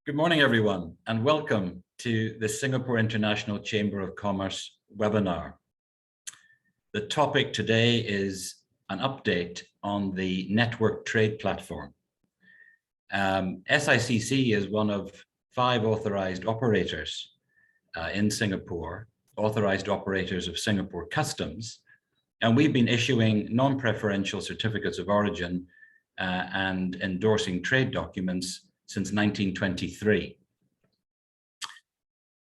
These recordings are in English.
Good morning, everyone, and welcome to the Singapore International Chamber of Commerce webinar. The topic today is an update on the network trade platform. SICC is one of 5 authorized operators in Singapore, authorized operators of Singapore Customs, and we've been issuing non-preferential certificates of origin and endorsing trade documents since 1923.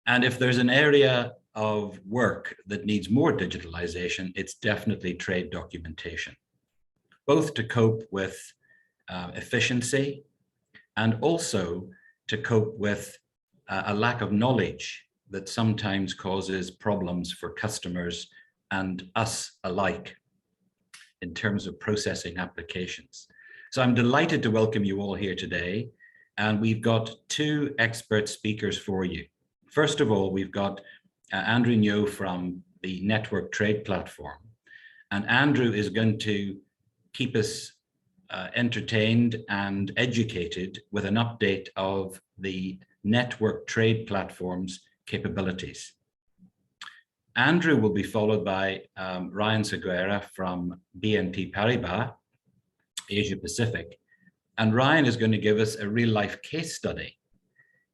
And if there's an area of work that needs more digitalization, it's definitely trade documentation, both to cope with efficiency and also to cope with a lack of knowledge that sometimes causes problems for customers and us alike in terms of processing applications. So I'm delighted to welcome you all here today. And we've got 2 expert speakers for you. First of all, we've got Andrew Nyo from the Network Trade Platform. And Andrew is going to keep us entertained and educated with an update of the Network Trade Platform's capabilities. Andrew will be followed by Ryan Sequeira from BNP Paribas, Asia Pacific. And Ryan is going to give us a real-life case study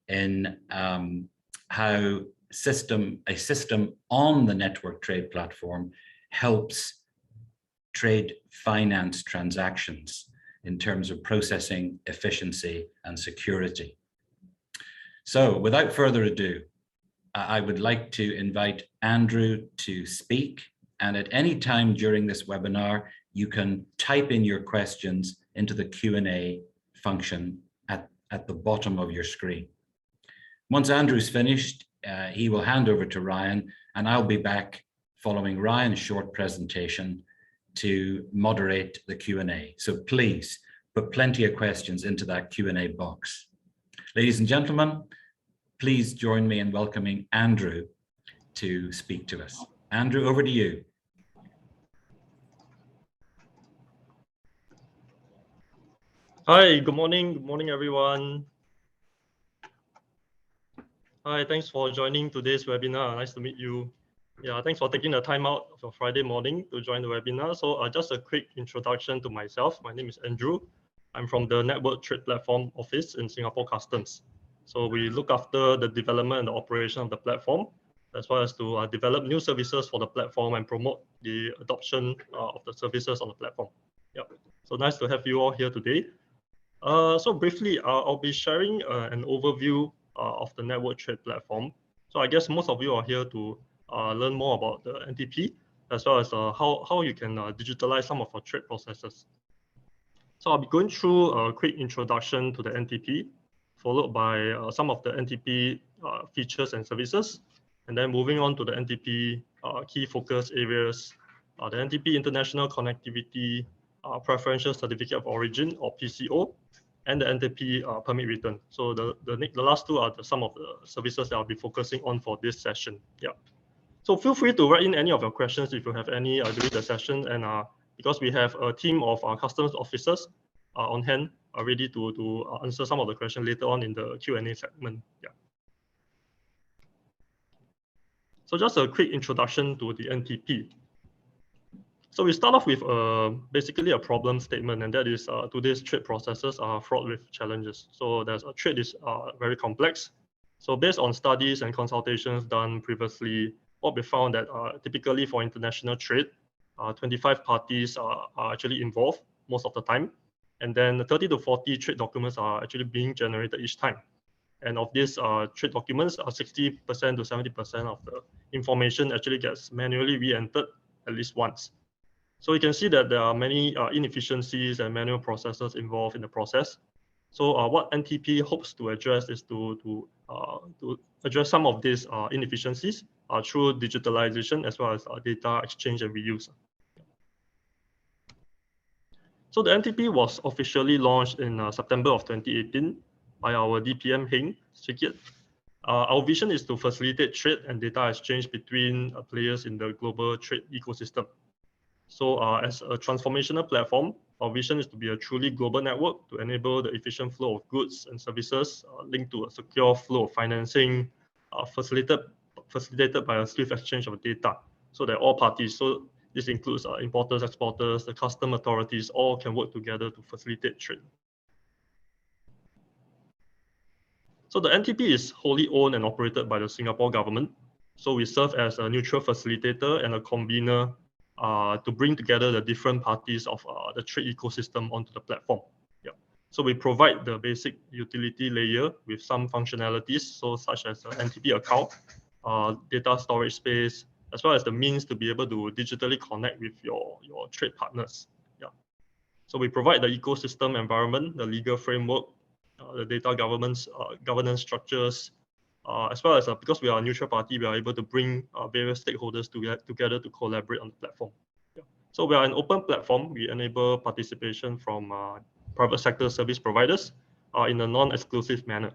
in how a system on the network trade platform helps trade finance transactions in terms of processing efficiency and security. So without further ado, I would like to invite Andrew to speak. And at any time during this webinar, you can type in your questions into the Q&A function at the bottom of your screen. Once Andrew's finished, he will hand over to Ryan, and I'll be back following Ryan's short presentation to moderate the Q&A. So please put plenty of questions into that Q&A box. Ladies and gentlemen, please join me in welcoming Andrew to speak to us. Andrew, over to you. Hi, good morning everyone. Hi, thanks for joining today's webinar. Nice to meet you. Yeah, thanks for taking the time out of your Friday morning to join the webinar. So just a quick introduction to myself. My name is Andrew. I'm from the Network Trade Platform Office in Singapore Customs. So we look after the development and the operation of the platform, as well as to develop new services for the platform and promote the adoption of the services on the platform. Yeah, so nice to have you all here today. So briefly, I'll be sharing an overview of the network trade platform. So I guess most of you are here to learn more about the NTP, as well as how you can digitalize some of our trade processes. So I'll be going through a quick introduction to the NTP, followed by some of the NTP features and services, and then moving on to the NTP key focus areas, the NTP international connectivity, Preferential Certificate of Origin or PCO, and the NTP permit return. So the last 2 are some of the services that I'll be focusing on for this session. Yeah. So feel free to write in any of your questions if you have any during the session, and because we have a team of customs officers on hand ready to answer some of the questions later on in the Q&A segment. Yeah. So just a quick introduction to the NTP. So we start off with basically a problem statement, and that is today's trade processes are fraught with challenges. So trade is very complex. So based on studies and consultations done previously, what we found that typically for international trade, 25 parties are actually involved most of the time. And then 30 to 40 trade documents are actually being generated each time. And of these trade documents, 60% to 70% of the information actually gets manually re-entered at least once. So you can see that there are many inefficiencies and manual processes involved in the process. So what NTP hopes to address is to address some of these inefficiencies through digitalization as well as data exchange and reuse. So the NTP was officially launched in September of 2018 by our DPM Heng SICC. Our vision is to facilitate trade and data exchange between players in the global trade ecosystem. So as a transformational platform, Our vision is to be a truly global network to enable the efficient flow of goods and services linked to a secure flow of financing, facilitated by a swift exchange of data, so that all parties, so this includes importers, exporters, the custom authorities, all can work together to facilitate trade. So the NTP is wholly owned and operated by the Singapore government. So we serve as a neutral facilitator and a convener to bring together the different parties of the trade ecosystem onto the platform. Yeah. So we provide the basic utility layer with some functionalities, so such as an NTP account, data storage space, as well as the means to be able to digitally connect with your trade partners. Yeah. So we provide the ecosystem environment, the legal framework, the data governance structures, as well as because we are a neutral party, we are able to bring various stakeholders together to collaborate on the platform. Yeah. So we are an open platform. We enable participation from private sector service providers in a non-exclusive manner.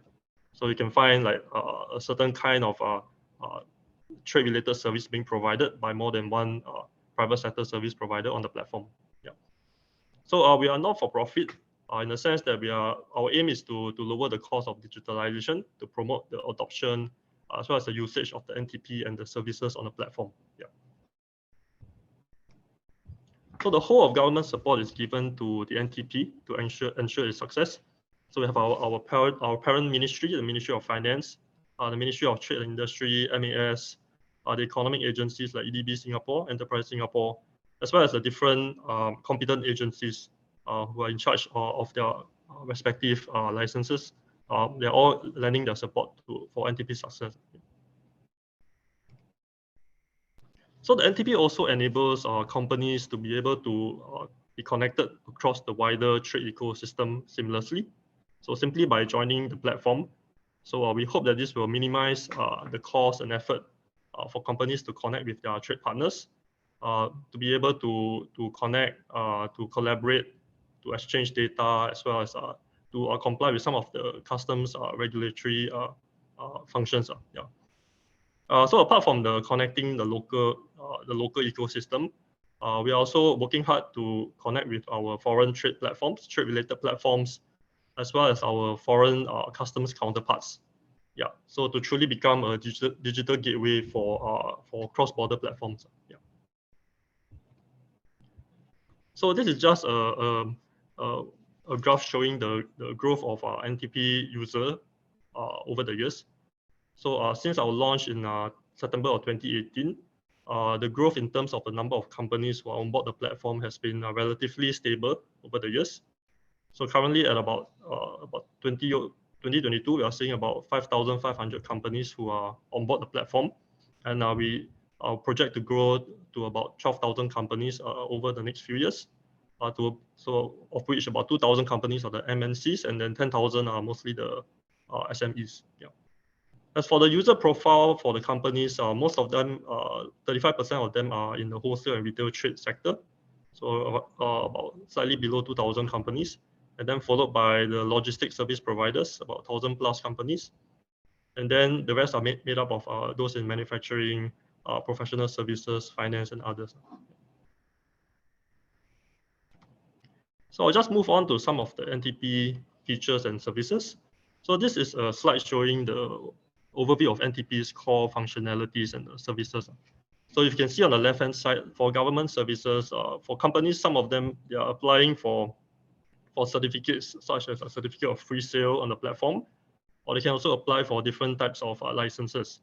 So you can find like a certain kind of trade-related service being provided by more than one private sector service provider on the platform. Yeah. So we are not for profit. In the sense that our aim is to lower the cost of digitalization, to promote the adoption, as well as the usage of the NTP and the services on the platform. Yeah. So the whole of government support is given to the NTP to ensure its success. So we have our parent ministry, the Ministry of Finance, the Ministry of Trade and Industry, MAS, the economic agencies like EDB Singapore, Enterprise Singapore, as well as the different competent agencies who are in charge of their respective licenses. They're all lending their support for NTP success. So the NTP also enables companies to be able to be connected across the wider trade ecosystem seamlessly. So simply by joining the platform. So we hope that this will minimize the cost and effort for companies to connect with their trade partners, to be able to connect, to collaborate, to exchange data, as well as to comply with some of the customs regulatory functions. Yeah. So apart from the connecting the local ecosystem, we are also working hard to connect with our foreign trade platforms, trade-related platforms, as well as our foreign customs counterparts. Yeah. So to truly become a digital gateway for cross-border platforms. Yeah. So this is just a graph showing the growth of our NTP user over the years. So since our launch in September of 2018, the growth in terms of the number of companies who are on board the platform has been relatively stable over the years. So currently at about 2022, we are seeing about 5,500 companies who are on board the platform, and we project to grow to about 12,000 companies over the next few years. So of which about 2,000 companies are the MNCs, and then 10,000 are mostly the SMEs. Yeah. As for the user profile for the companies, most of them, 35% of them are in the wholesale and retail trade sector. So about slightly below 2,000 companies, and then followed by the logistics service providers, about 1,000 plus companies. And then the rest are made up of those in manufacturing, professional services, finance, and others. So I'll just move on to some of the NTP features and services. So this is a slide showing the overview of NTP's core functionalities and services. So if you can see on the left-hand side, for government services, for companies, some of them, they are applying for certificates, such as a certificate of free sale on the platform, or they can also apply for different types of licenses.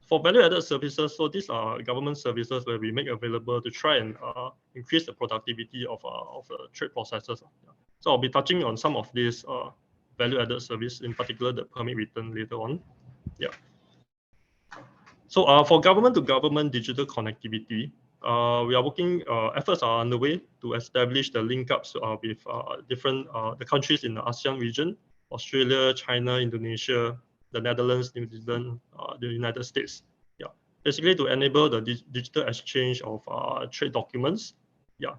For value-added services, so these are government services where we make available to try and increase the productivity of trade processes. So I'll be touching on some of these value-added service, in particular the permit return later on. Yeah. So for government-to-government digital connectivity, we are working, efforts are underway to establish the link-ups with different the countries in the ASEAN region, Australia, China, Indonesia, the Netherlands, New Zealand, the United States. Yeah, basically to enable the digital exchange of trade documents. Yeah,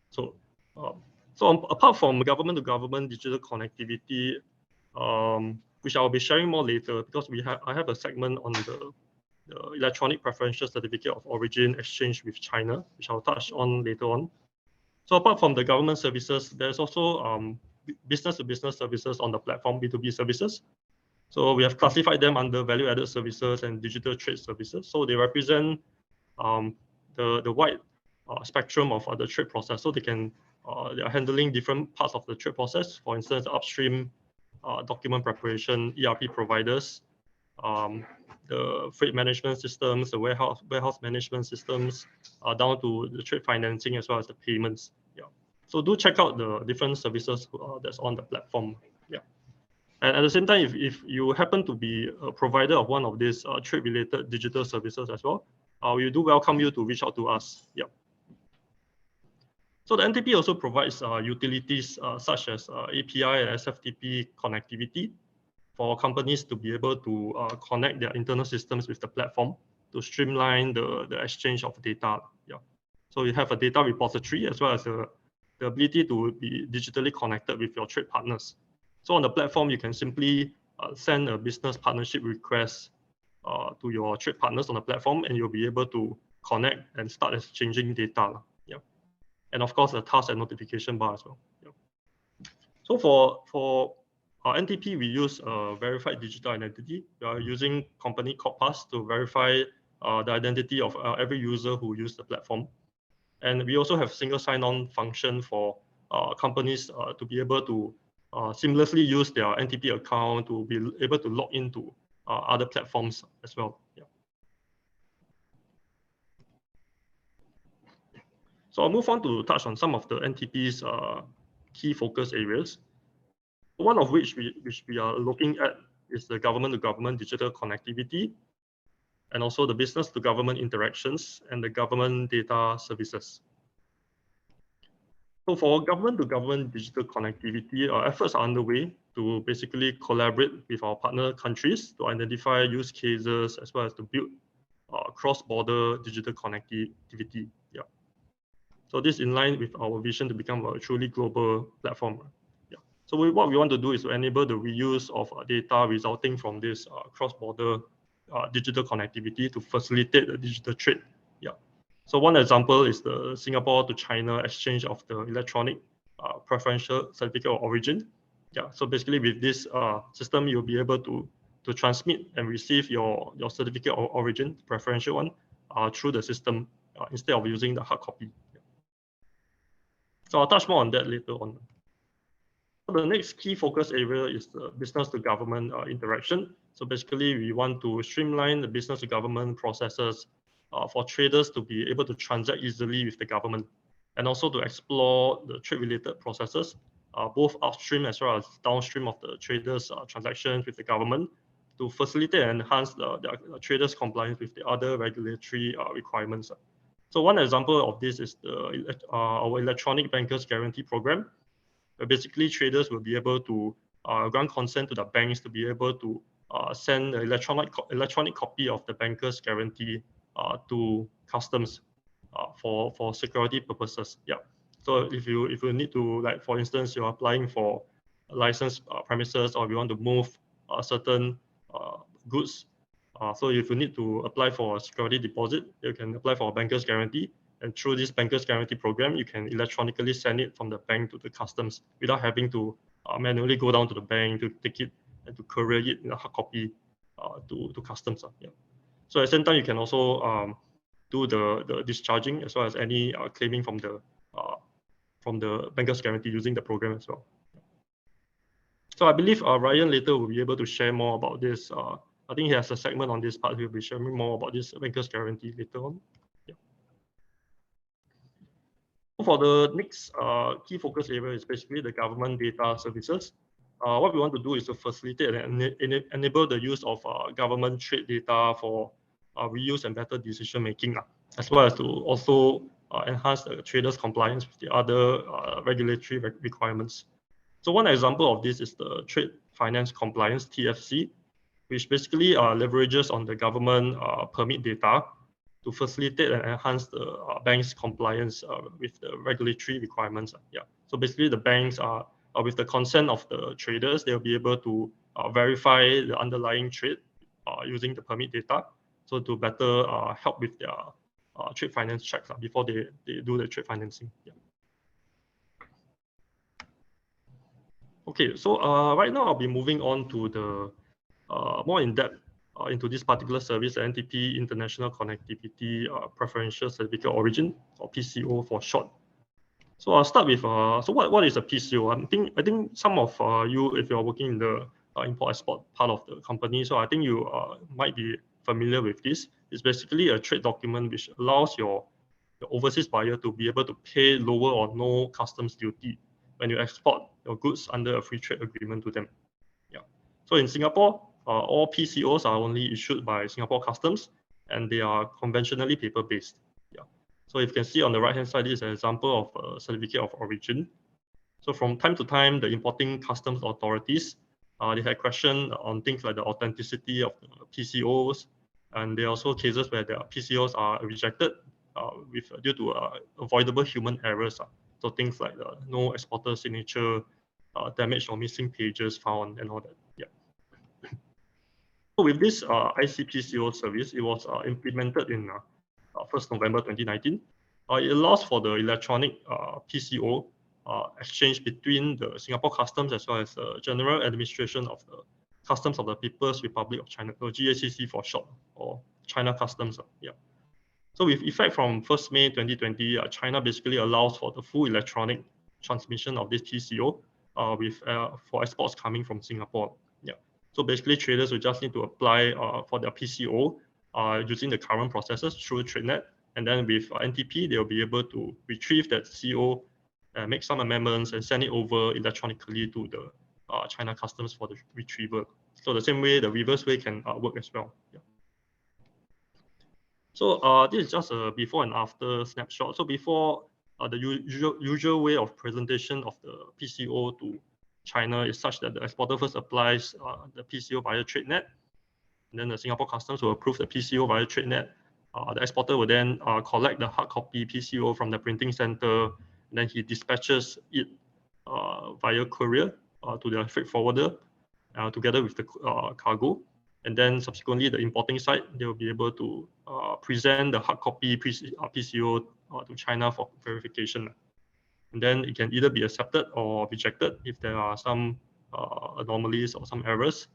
so apart from government-to-government digital connectivity, which I'll be sharing more later, because I have a segment on the electronic preferential certificate of origin exchange with China, which I'll touch on later on. So apart from the government services, there's also business-to-business services on the platform, B2B services. So we have classified them under value-added services and digital trade services. So they represent the wide spectrum of the trade process. So they are handling different parts of the trade process. For instance, upstream document preparation, ERP providers, the freight management systems, the warehouse management systems, down to the trade financing as well as the payments. Yeah. So do check out the different services that's on the platform. Yeah. And at the same time, if you happen to be a provider of one of these trade-related digital services as well, we do welcome you to reach out to us. Yeah. So the NTP also provides utilities such as API and SFTP connectivity for companies to be able to connect their internal systems with the platform to streamline the exchange of data. Yeah. So you have a data repository as well as the ability to be digitally connected with your trade partners. So on the platform, you can simply send a business partnership request to your trade partners on the platform, and you'll be able to connect and start exchanging data. Yeah. And of course, a task and notification bar as well. Yeah. So for our NTP, we use a verified digital identity. We are using company CodePass to verify the identity of every user who uses the platform. And we also have single sign-on function for companies to be able to seamlessly use their NTP account to be able to log into other platforms as well. Yeah. So I'll move on to touch on some of the NTP's key focus areas. One of which we are looking at is the government-to-government digital connectivity, and also the business-to-government interactions and the government data services. So for government-to-government digital connectivity, our efforts are underway to basically collaborate with our partner countries to identify use cases as well as to build cross-border digital connectivity. Yeah. So this is in line with our vision to become a truly global platform. Yeah. So what we want to do is to enable the reuse of data resulting from this cross-border digital connectivity to facilitate the digital trade. Yeah. So one example is the Singapore to China exchange of the electronic preferential certificate of origin. Yeah. So basically, with this system, you'll be able to transmit and receive your certificate of origin, preferential one, through the system instead of using the hard copy. Yeah. So I'll touch more on that later on. So the next key focus area is the business to government interaction. So basically, we want to streamline the business to government processes for traders to be able to transact easily with the government, and also to explore the trade-related processes, both upstream as well as downstream of the traders' transactions with the government, to facilitate and enhance the traders' compliance with the other regulatory requirements. So one example of this is our electronic bankers guarantee program, where basically traders will be able to grant consent to the banks to be able to send an electronic copy of the banker's guarantee to customs for security purposes. Yeah. So if you need to, like for instance, you're applying for licensed premises, or you want to move certain goods. So if you need to apply for a security deposit, you can apply for a banker's guarantee. And through this banker's guarantee program, you can electronically send it from the bank to the customs without having to manually go down to the bank to take it and to courier it in a hard copy to customs. Yeah. So at the same time, you can also do the discharging as well as any claiming from the banker's guarantee using the program as well. So I believe Ryan later will be able to share more about this. I think he has a segment on this part. He'll be sharing more about this banker's guarantee later on. Yeah. For the next key focus area is basically the government data services. What we want to do is to facilitate and enable the use of government trade data for reuse and better decision making, as well as to also enhance the traders' compliance with the other regulatory requirements. So one example of this is the Trade Finance Compliance (TFC), which basically leverages on the government permit data to facilitate and enhance the bank's compliance with the regulatory requirements. Yeah. So basically, the banks are with the consent of the traders, they'll be able to verify the underlying trade using the permit data, so to better help with their trade finance checks before they do the trade financing. Yeah. Okay, so right now I'll be moving on to the more in depth into this particular service, the NTP International Connectivity Preferential Certificate of Origin, or PCO for short. So I'll start with so what is a PCO? I think some of you, if you're working in the import-export part of the company, so I think you might be familiar with this. It's basically a trade document which allows your overseas buyer to be able to pay lower or no customs duty when you export your goods under a free trade agreement to them. Yeah. So in Singapore, all PCOs are only issued by Singapore Customs, and they are conventionally paper-based. Yeah. So if you can see on the right-hand side, this is an example of a certificate of origin. So from time to time, the importing customs authorities, they had questions on things like the authenticity of the PCOs, and there are also cases where the PCOs are rejected due to avoidable human errors. So things like no exporter signature, damaged or missing pages found, and all that. Yeah. So with this ICPCO service, it was implemented in 1st November 2019. It allows for the electronic PCO exchange between the Singapore Customs as well as the General Administration of the Customs of the People's Republic of China, or GACC for short, or China Customs. Yeah. So with effect from 1st May 2020, China basically allows for the full electronic transmission of this PCO for exports coming from Singapore. Yeah. So basically, traders will just need to apply for their PCO using the current processes through TradeNet, and then with NTP, they'll be able to retrieve that CO, make some amendments, and send it over electronically to the China Customs for the retrieval. So the same way, the reverse way can work as well. Yeah. So this is just a before and after snapshot. So before, the usual way of presentation of the PCO to China is such that the exporter first applies the PCO via TradeNet, and then the Singapore Customs will approve the PCO via TradeNet. The exporter will then collect the hard copy PCO from the printing center, and then he dispatches it via courier to the freight forwarder together with the cargo. And then subsequently, the importing side, they will be able to present the hard copy PCO to China for verification. And then it can either be accepted or rejected if there are some anomalies or some errors.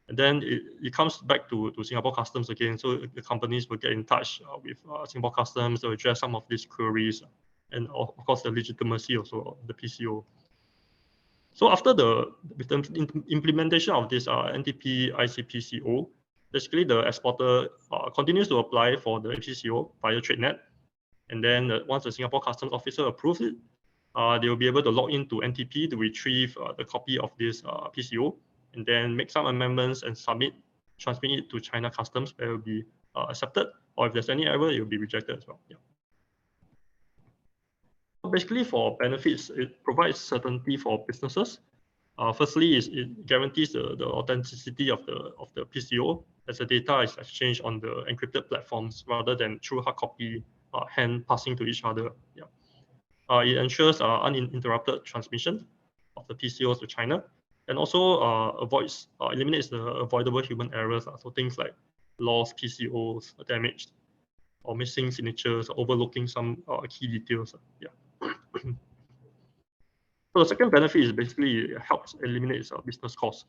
And then it comes back to Singapore Customs again. So the companies will get in touch with Singapore Customs to address some of these queries, and of course the legitimacy also of the PCO. So after with the implementation of this NTP ICPCO, basically the exporter continues to apply for the PCO via TradeNet. And then once the Singapore Customs officer approves it, they will be able to log into NTP to retrieve the copy of this PCO, and then make some amendments and transmit it to China Customs, where it will be accepted, or if there's any error, it will be rejected as well. Yeah. Basically, for benefits, it provides certainty for businesses. Firstly, it guarantees the authenticity of the PCO, as the data is exchanged on the encrypted platforms rather than through hard copy hand passing to each other. Yeah. It ensures uninterrupted transmission of the PCOs to China, and also eliminates the avoidable human errors. So things like lost PCOs, damaged, or missing signatures, or overlooking some key details. Yeah. So the second benefit is basically it helps eliminate business costs.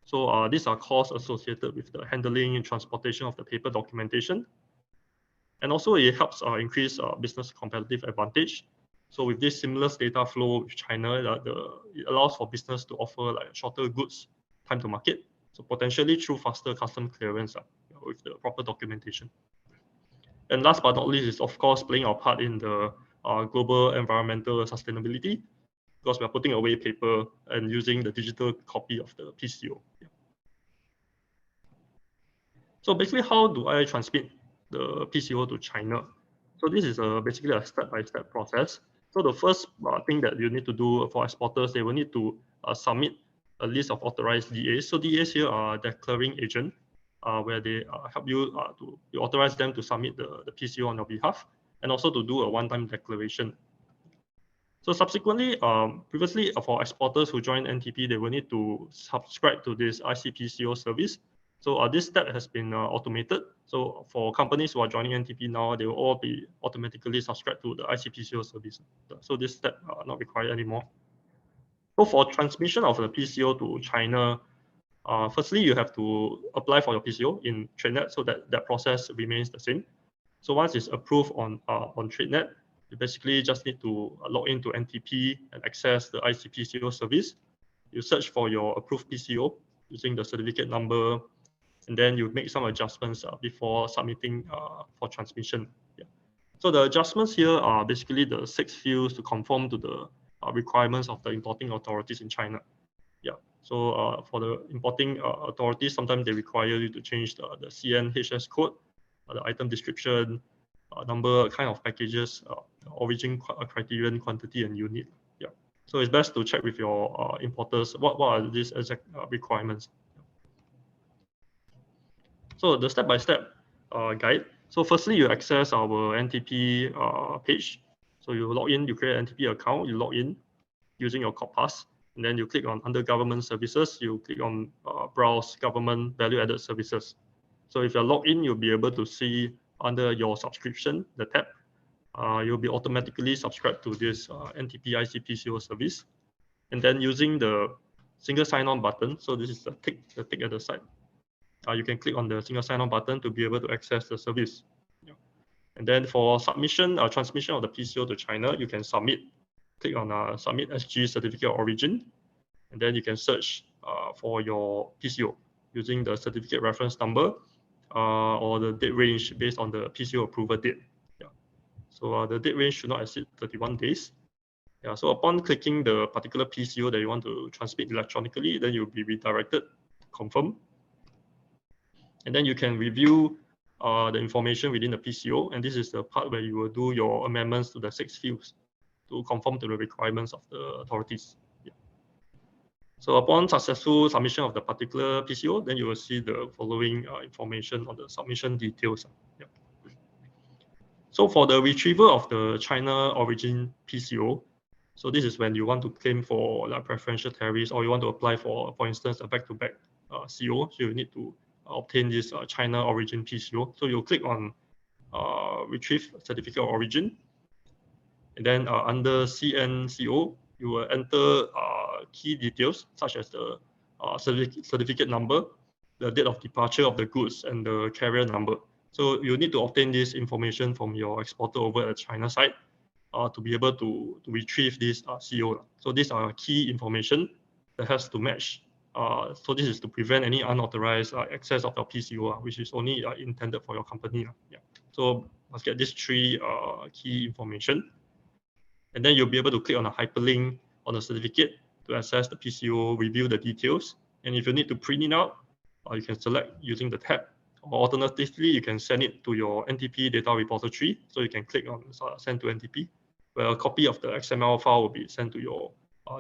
So these are costs associated with the handling and transportation of the paper documentation. And also it helps increase business competitive advantage. So with this seamless data flow with China, it allows for business to offer like shorter goods time to market. So potentially through faster custom clearance with the proper documentation. And last but not least is of course playing our part in the global environmental sustainability, because we are putting away paper and using the digital copy of the PCO. Yeah. So basically, how do I transmit the PCO to China? So this is basically a step-by-step process. So the first thing that you need to do for exporters, they will need to submit a list of authorized DAs. So DAs here are declaring agent, where they help you you authorize them to submit the PCO on your behalf, and also to do a one-time declaration. So subsequently, previously for exporters who join NTP, they will need to subscribe to this ICPCO service. So this step has been automated. So for companies who are joining NTP now, they will all be automatically subscribed to the ICPCO service. So this step not required anymore. So for transmission of the PCO to China, firstly, you have to apply for your PCO in TradeNet so that that process remains the same. So once it's approved on TradeNet, you basically just need to log into NTP and access the iCPCO service. You search for your approved PCO using the certificate number, and then you make some adjustments before submitting for transmission. Yeah. So the adjustments here are basically the 6 fields to conform to the requirements of the importing authorities in China. Yeah. So for the importing authorities, sometimes they require you to change the CNHS code, the item description, number, kind of packages, origin criterion, quantity, and unit. Yeah. So it's best to check with your importers what are these exact requirements. So the step-by-step guide. So firstly, you access our NTP page. So you log in, you create an NTP account, you log in using your Pass, and then you click on under government services, you click on browse government value-added services. So if you're logged in, you'll be able to see under your subscription, the tab, you'll be automatically subscribed to this NTP iCPCO service. And then using the single sign-on button, so this is the tick at the side, you can click on the single sign-on button to be able to access the service. Yeah. And then for submission, transmission of the PCO to China, you can submit. Click on Submit SG Certificate of Origin, and then you can search for your PCO using the certificate reference number or the date range based on the PCO approval date. Yeah. So the date range should not exceed 31 days. Yeah. So upon clicking the particular PCO that you want to transmit electronically, then you'll be redirected to confirm. And then you can review the information within the PCO. And this is the part where you will do your amendments to the 6 fields to conform to the requirements of the authorities. Yeah. So upon successful submission of the particular PCO, then you will see the following information on the submission details. Yeah. So for the retrieval of the China origin PCO, so this is when you want to claim for like preferential tariffs, or you want to apply for instance, a back-to-back CO. So you need to obtain this China origin PCO. So you'll click on Retrieve Certificate of Origin. And then under CNCO, you will enter key details such as the certificate number, the date of departure of the goods, and the carrier number. So you need to obtain this information from your exporter over at China side to be able to retrieve this CO. So these are key information that has to match. So this is to prevent any unauthorized access of your PCO, which is only intended for your company. Yeah. So must get these 3 key information. And then you'll be able to click on a hyperlink on the certificate to access the PCO, review the details. And if you need to print it out, you can select using the tab. Or alternatively, you can send it to your NTP data repository. So you can click on send to NTP, where a copy of the XML file will be sent to your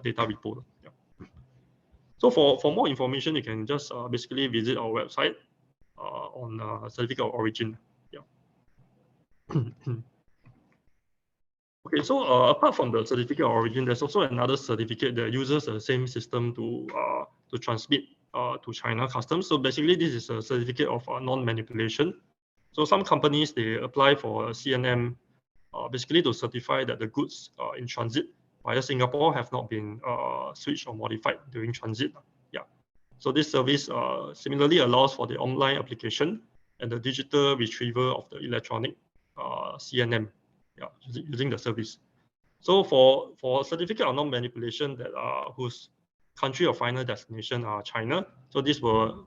data repo. Yeah. So for more information, you can just basically visit our website on Certificate of Origin. Yeah. Okay, so apart from the certificate of origin, there's also another certificate that uses the same system to transmit to China customs. So basically, this is a certificate of non-manipulation. So some companies, they apply for a CNM basically to certify that the goods in transit via Singapore have not been switched or modified during transit. Yeah. So this service similarly allows for the online application and the digital retrieval of the electronic CNM. Yeah, using the service. So for certificate of non-manipulation that whose country of final destination are China, so this will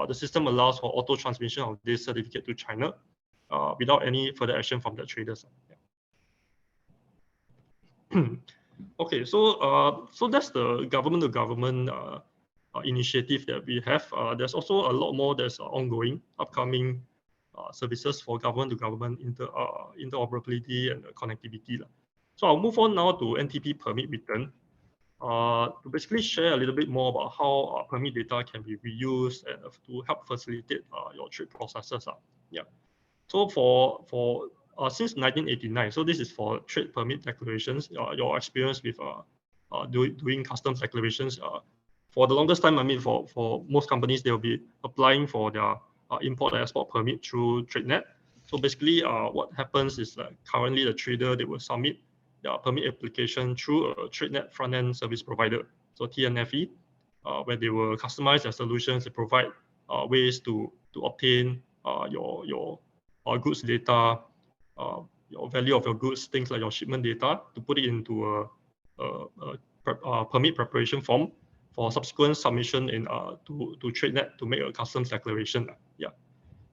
the system allows for auto transmission of this certificate to China without any further action from the traders. Yeah. Okay, so that's the government to government initiative that we have. There's also a lot more that's ongoing, upcoming services for government to government interoperability and connectivity. So I'll move on now to NTP permit return to basically share a little bit more about how permit data can be reused and to help facilitate your trade processes. Yeah. So for since 1989, so this is for trade permit declarations, your experience with doing customs declarations. For the longest time, I mean, for most companies, they'll be applying for their import and export permit through TradeNet. So basically, what happens is that currently the trader, they will submit their permit application through a TradeNet front-end service provider. so TNFE, where they will customize their solutions to provide ways to obtain your goods data, your value of your goods, things like your shipment data, to put it into a permit preparation form for subsequent submission to TradeNet to make a customs declaration. Yeah.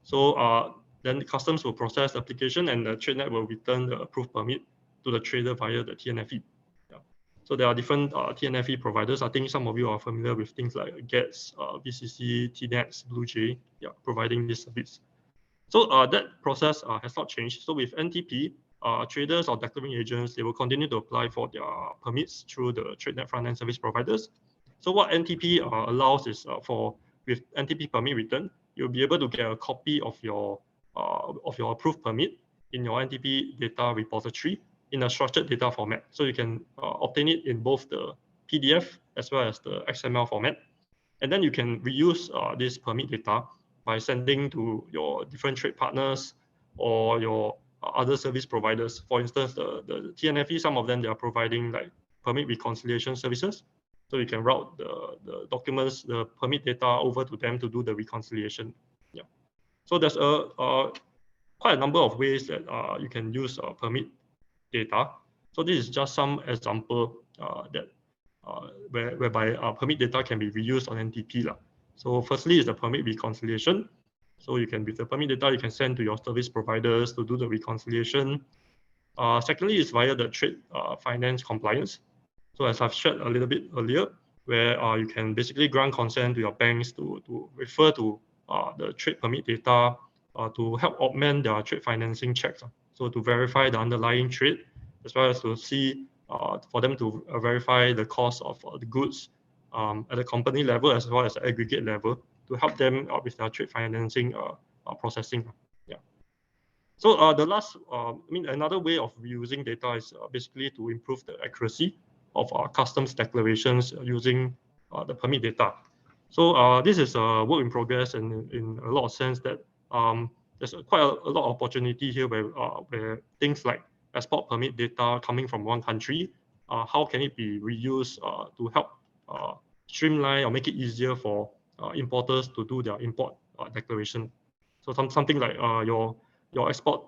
So then the customs will process the application, and the TradeNet will return the approved permit to the trader via the TNFE. Yeah. So there are different TNFE providers. I think some of you are familiar with things like GETS, VCC, TNETS, BlueJ, yeah, providing this service. So that process has not changed. So with NTP, traders or declaring agents, they will continue to apply for their permits through the TradeNet front-end service providers. So what NTP allows is with NTP permit return, you'll be able to get a copy of your approved permit in your NTP data repository in a structured data format. So you can obtain it in both the PDF as well as the XML format. And then you can reuse this permit data by sending to your different trade partners or your other service providers. For instance, the TNFE, some of them, they are providing like permit reconciliation services. So you can route the documents, the permit data over to them to do the reconciliation. Yeah. So there's quite a number of ways that you can use permit data. So this is just some example whereby permit data can be reused on NTP. So firstly is the permit reconciliation. So you can, with the permit data, you can send to your service providers to do the reconciliation. Secondly is via the trade finance compliance. So as I've shared a little bit earlier, where you can basically grant consent to your banks to refer to the trade permit data to help augment their trade financing checks. So to verify the underlying trade, as well as to see for them to verify the cost of the goods at the company level as well as the aggregate level to help them with their trade financing processing. Yeah. So the last, another way of reusing data is basically to improve the accuracy of our customs declarations using the permit data. So this is a work in progress, and in a lot of sense that there's quite a lot of opportunity here where things like export permit data coming from one country, how can it be reused to help streamline or make it easier for importers to do their import declaration. So something like your export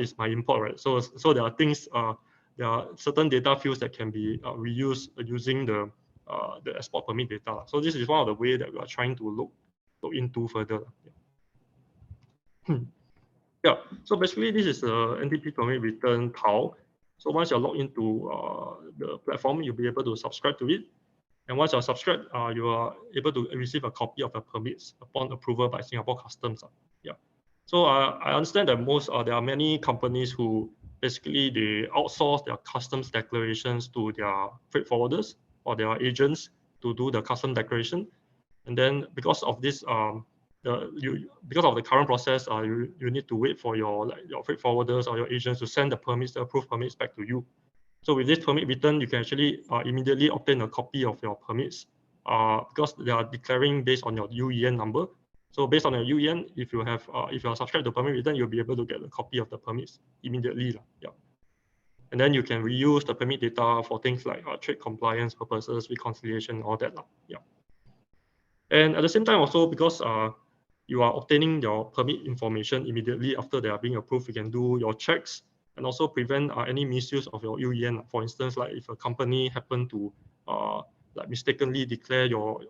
is my import, right? So there are things, there are certain data fields that can be reused using the export permit data. So this is one of the ways that we are trying to look into further. Yeah, so basically this is the NTP permit return tile. So once you're logged into the platform, you'll be able to subscribe to it. And once you're subscribed, you are able to receive a copy of the permits upon approval by Singapore Customs. Yeah. So I understand that there are many companies who basically they outsource their customs declarations to their freight forwarders or their agents to do the custom declaration. And then because of this, because of the current process, you need to wait for your freight forwarders or your agents to send the permits, the approved permits back to you. So with this permit return, you can actually immediately obtain a copy of your permits because they are declaring based on your UEN number. So based on your UEN, if you are subscribed to permit return, you'll be able to get a copy of the permits immediately. Yeah. And then you can reuse the permit data for things like trade compliance purposes, reconciliation, all that. Yeah. And at the same time, also because you are obtaining your permit information immediately after they are being approved, you can do your checks and also prevent any misuse of your UEN. For instance, like if a company happen to mistakenly declare your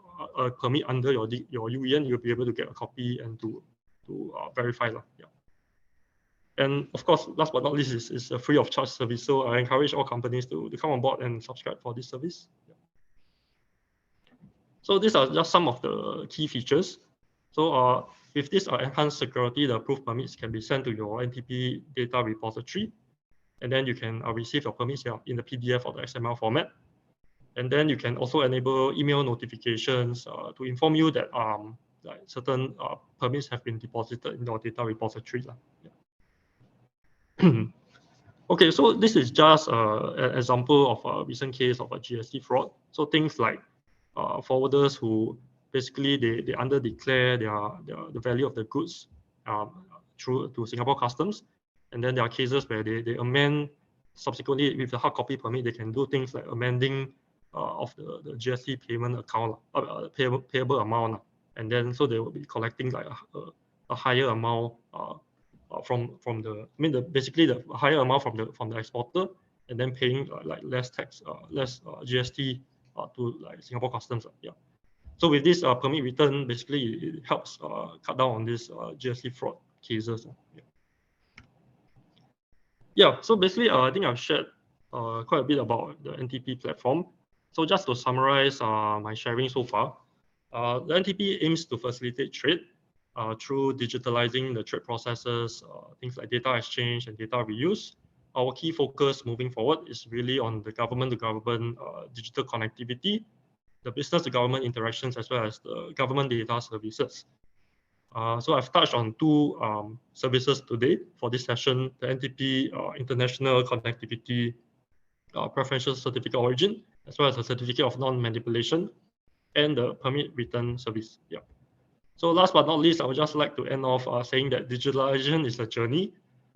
permit under your UEN, you'll be able to get a copy and to verify. Yeah. And of course, last but not least, is a free of charge service. So I encourage all companies to come on board and subscribe for this service. Yeah. So these are just some of the key features. So with this enhanced security, the approved permits can be sent to your NTP data repository. And then you can receive your permits in the PDF or the XML format. And then you can also enable email notifications to inform you that certain permits have been deposited in your data repository. Yeah. Okay, so this is just an example of a recent case of a GST fraud. So things like forwarders who basically they under declare the value of the goods through to Singapore Customs, and then there are cases where they amend subsequently with the hard copy permit. They can do things like amending of the GST payment account, payable amount, and then so they will be collecting like a higher amount from the, I mean, basically the higher amount from the exporter, and then paying like less tax, less GST to like Singapore Customs. Yeah. So with this permit return, basically it helps cut down on this GST fraud cases. Yeah. Yeah. So basically, I think I've shared quite a bit about the NTP platform. So just to summarize my sharing so far, the NTP aims to facilitate trade through digitalizing the trade processes, things like data exchange and data reuse. Our key focus moving forward is really on the government-to-government digital connectivity, the business-to-government interactions, as well as the government data services. So I've touched on two services today for this session: the NTP International Connectivity Preferential Certificate of Origin, as well as the Certificate of Non-Manipulation, and the Permit Return Service. Yeah. So last but not least, I would just like to end off saying that digitalization is a journey.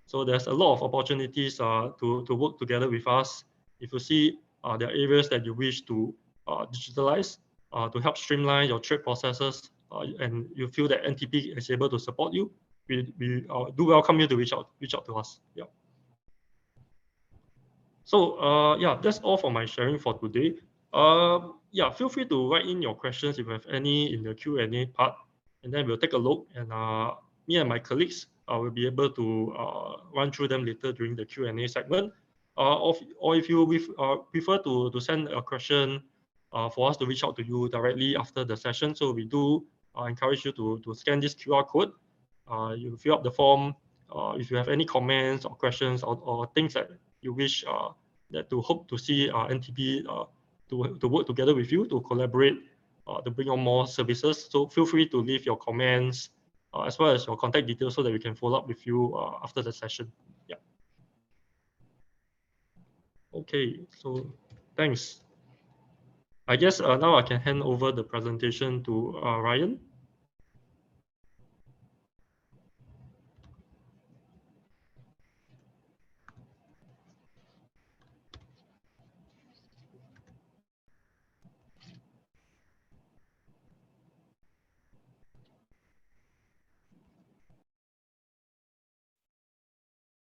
So there's a lot of opportunities to work together with us. If you see there are areas that you wish to digitalize to help streamline your trade processes, and you feel that NTP is able to support you, we do welcome you to reach out to us. Yeah. So yeah, that's all for my sharing for today. Yeah, feel free to write in your questions if you have any in the Q&A part, and then we'll take a look, and me and my colleagues will be able to run through them later during the Q&A segment. Or if you prefer to send a question for us to reach out to you directly after the session, so we do encourage you to scan this QR code. You fill up the form. If you have any comments or questions or things that you wish that to hope to see NTP to work together with you to collaborate to bring on more services. So feel free to leave your comments as well as your contact details so that we can follow up with you after the session. Yeah. Okay, so thanks. I guess now I can hand over the presentation to Ryan.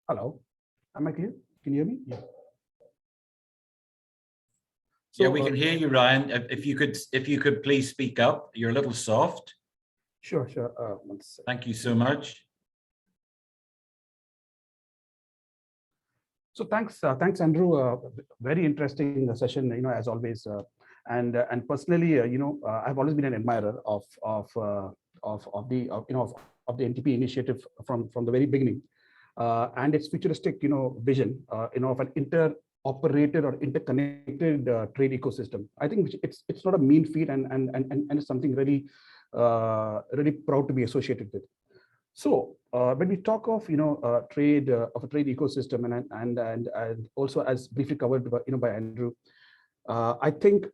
Hello, am I clear? Can you hear me? Yeah. So, yeah, we can hear you, Ryan. If you could please speak up. You're a little soft. Sure. Thank you so much. So thanks, Andrew. Very interesting session, as always. And personally, I've always been an admirer of the NTP initiative from the very beginning, and its futuristic, vision, of an interoperated or interconnected trade ecosystem. I think it's not a mean feat, and it's something really really proud to be associated with. So when we talk of trade of a trade ecosystem, and also as briefly covered by Andrew, I think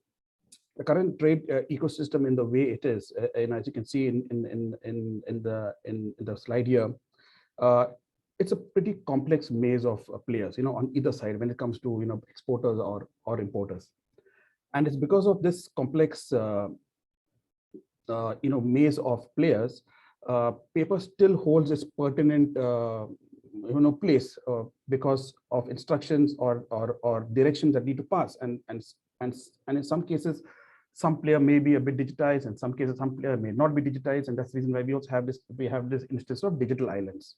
the current trade ecosystem in the way it is, and as you can see in the slide here, it's a pretty complex maze of players, on either side when it comes to exporters or importers, and it's because of this complex maze of players. Paper still holds its pertinent place because of instructions or directions that need to pass, and in some cases some player may be a bit digitized, and some cases some player may not be digitized, and that's the reason why we also have this instance of digital islands.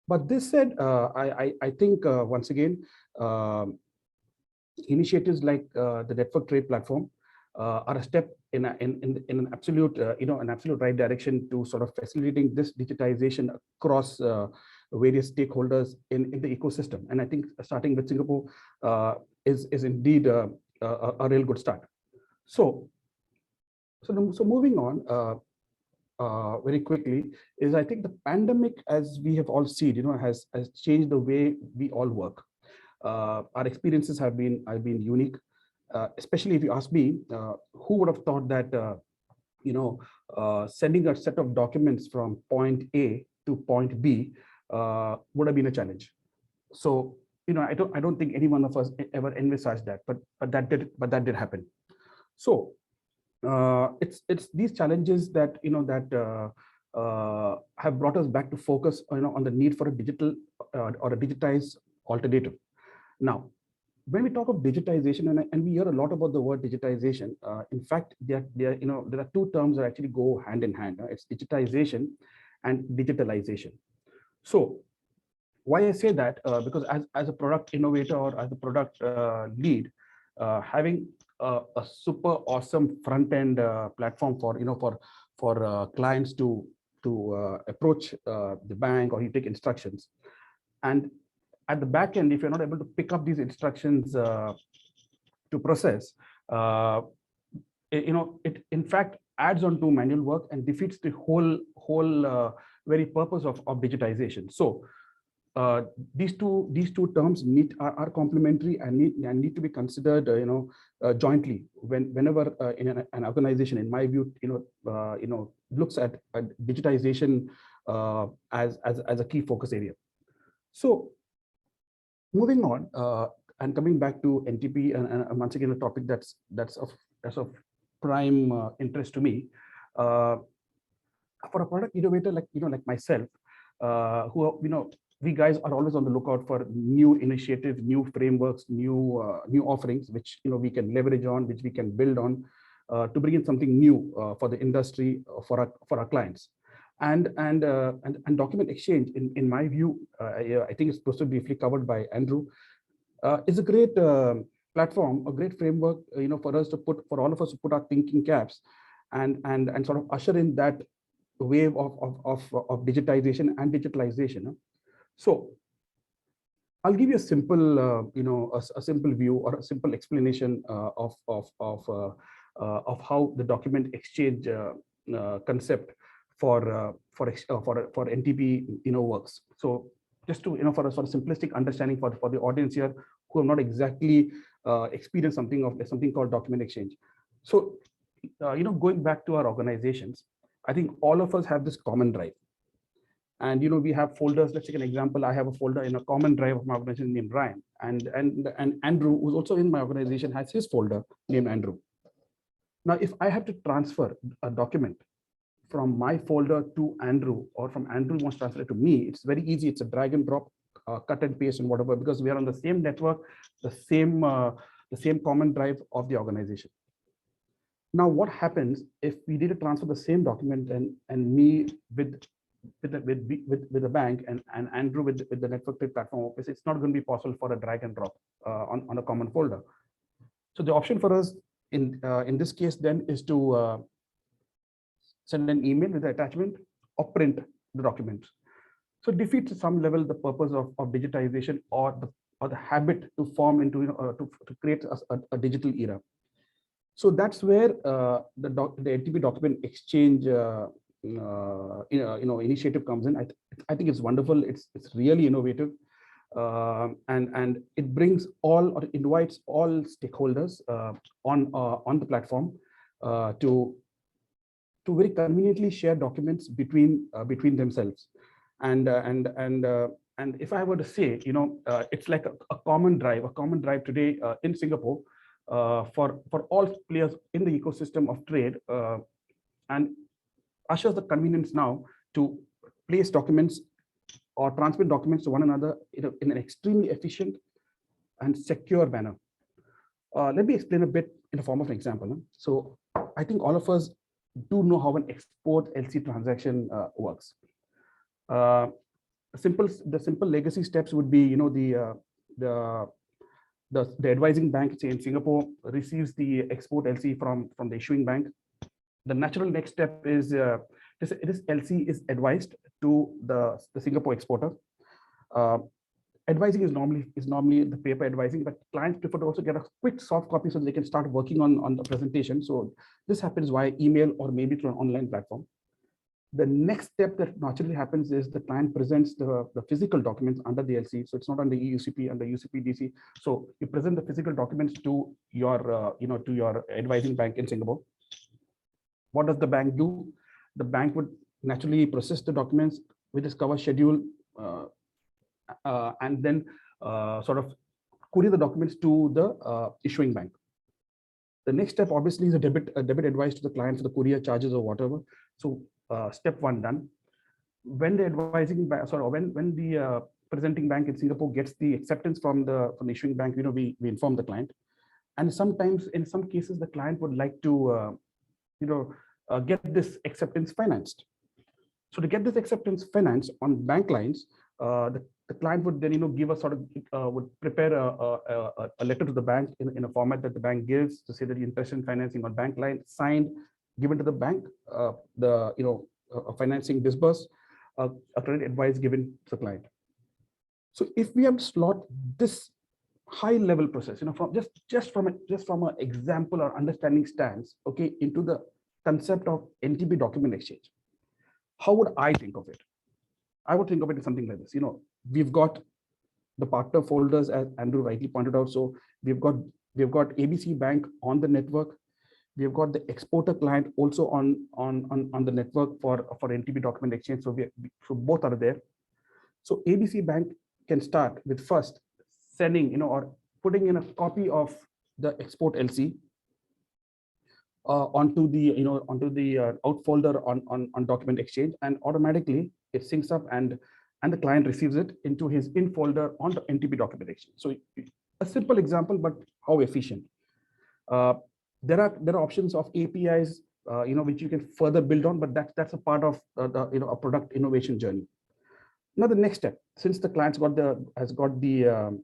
But this said, I think once again initiatives like the network trade platform are a step in an absolute an absolute right direction to sort of facilitating this digitization across various stakeholders in the ecosystem. And I think starting with Singapore is indeed a real good start. So moving on very quickly, is I think the pandemic, as we have all seen, has changed the way we all work. Our experiences have been unique. Especially if you ask me, who would have thought that sending a set of documents from point A to point B would have been a challenge. So I don't think any one of us ever envisaged that, but that did happen. So it's these challenges that have brought us back to focus on the need for a digital or a digitized alternative. Now, when we talk of digitization, and we hear a lot about the word digitization, in fact, there are two terms that actually go hand in hand. It's digitization and digitalization. So why I say that, because as a product innovator or as a product lead, having a super awesome front end platform for clients to approach the bank, or you take instructions, and at the back end, if you're not able to pick up these instructions to process, it in fact adds on to manual work and defeats the whole very purpose of digitization. So these two terms are complementary and need to be considered jointly whenever in an organization, in my view, looks at digitization as a key focus area. So moving on and coming back to NTP, and once again a topic that's of prime interest to me, for a product innovator like myself, who we guys are always on the lookout for new initiatives, new frameworks, new offerings, which we can leverage on, which we can build on, to bring in something new for the industry, for our clients. And document exchange, in my view, I think it's supposed to be briefly covered by Andrew, is a great platform, a great framework, for all of us to put our thinking caps and sort of usher in that wave of digitization and digitalization. So I'll give you a simple, a simple view or a simple explanation of how the document exchange concept for NTP works. So just to for a sort of simplistic understanding for the audience here who have not exactly experienced something called document exchange. So going back to our organizations, I think all of us have this common drive. And we have folders. Let's take an example. I have a folder in a common drive of my organization named Ryan, and Andrew, who's also in my organization, has his folder named Andrew. Now, if I have to transfer a document from my folder to Andrew, or from Andrew wants to transfer it to me, it's very easy. It's a drag and drop, cut and paste and whatever, because we are on the same network, the same common drive of the organization. Now, what happens if we need to transfer the same document and me with the bank and Andrew with the network platform office? It's not going to be possible for a drag and drop on a common folder. So the option for us in this case then is to send an email with the attachment or print the documents. So it defeats to some level the purpose of digitization or the habit to form into to create a digital era. So that's where the NTP document exchange initiative comes in. I think it's wonderful. It's really innovative, and it brings it invites all stakeholders on the platform to very conveniently share documents between themselves. And if I were to say, it's like a common drive today in Singapore for all players in the ecosystem of trade, and ushers the convenience now to place documents or transmit documents to one another in an extremely efficient and secure manner. Let me explain a bit in the form of an example. So I think all of us do know how an export LC transaction works. The simple legacy steps would be, the advising bank, say in Singapore, receives the export LC from the issuing bank. The natural next step is this LC is advised to the Singapore exporter. Advising is normally the paper advising, but clients prefer to also get a quick soft copy so they can start working on the presentation. So this happens via email or maybe through an online platform. The next step that naturally happens is the client presents the physical documents under the LC. So it's not under EUCP, under UCP-DC. So you present the physical documents to your to your advising bank in Singapore. What does the bank do? The bank would naturally process the documents with its cover schedule, and then sort of courier the documents to the issuing bank. The next step obviously is a debit advice to the client for the courier charges or whatever. So step one done. When the advising bank, sorry, when the presenting bank in Singapore gets the acceptance from the issuing bank, we inform the client. And sometimes, in some cases, the client would like to, get this acceptance financed. So to get this acceptance financed on bank lines, the client would then, give a sort of, would prepare a letter to the bank in a format that the bank gives to say that the interest in financing on bank line signed, given to the bank, financing disbursed, a credit advice given to the client. So if we have to slot this high level process, from just from an example or understanding stance, okay, into the concept of NTP document exchange, how would I think of it? I would think of it as something like this. We've got the partner folders, as Andrew rightly pointed out. So we've got ABC Bank on the network. We've got the exporter client also on the network for NTP document exchange. So both are there. So ABC Bank can start with first sending, or putting in a copy of the export LC onto the out folder on document exchange, and automatically it syncs up and the client receives it into his in folder on the NTP document exchange. So a simple example, but how efficient. There are options of APIs, which you can further build on, but that's a part of a product innovation journey. Now the next step, since the client's has got the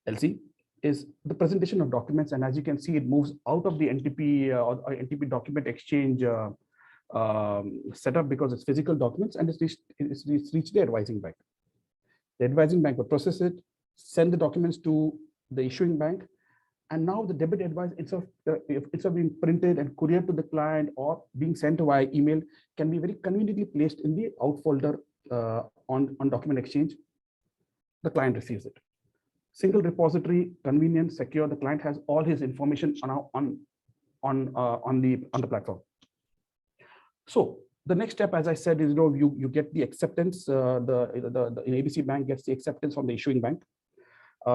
LC, is the presentation of documents, and as you can see, it moves out of the NTP or NTP document exchange setup because it's physical documents, and it's reached the advising bank. The advising bank will process it, send the documents to the issuing bank, and now the debit advice, instead of being printed and couriered to the client or being sent via email, can be very conveniently placed in the out folder on document exchange. The client receives it. Single repository, convenient, secure. The client has all his information on the platform. So the next step, as I said, is you get the acceptance. The ABC Bank gets the acceptance from the issuing bank.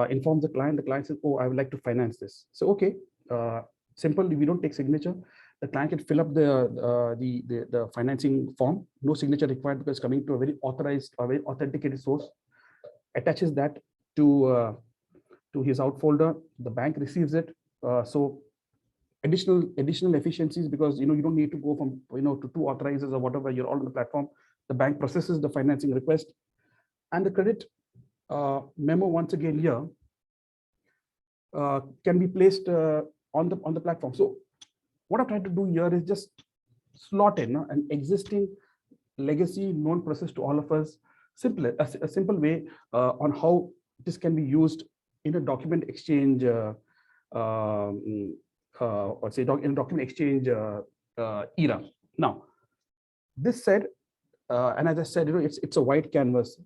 Informs the client. The client says, "Oh, I would like to finance this." So okay, simple. We don't take signature. The client can fill up the financing form. No signature required because it's coming to a very authorized, a very authenticated source. Attaches that to his out folder. The bank receives it. So additional efficiencies, because you don't need to go from to two authorizers or whatever. You're all on the platform. The bank processes the financing request, and the credit memo once again here can be placed on the platform. So what I'm trying to do here is just slot in an existing legacy known process to all of us. A simple way on how this can be used in a document exchange, in a document exchange era. Now, this said, and as I said, it's a white canvas.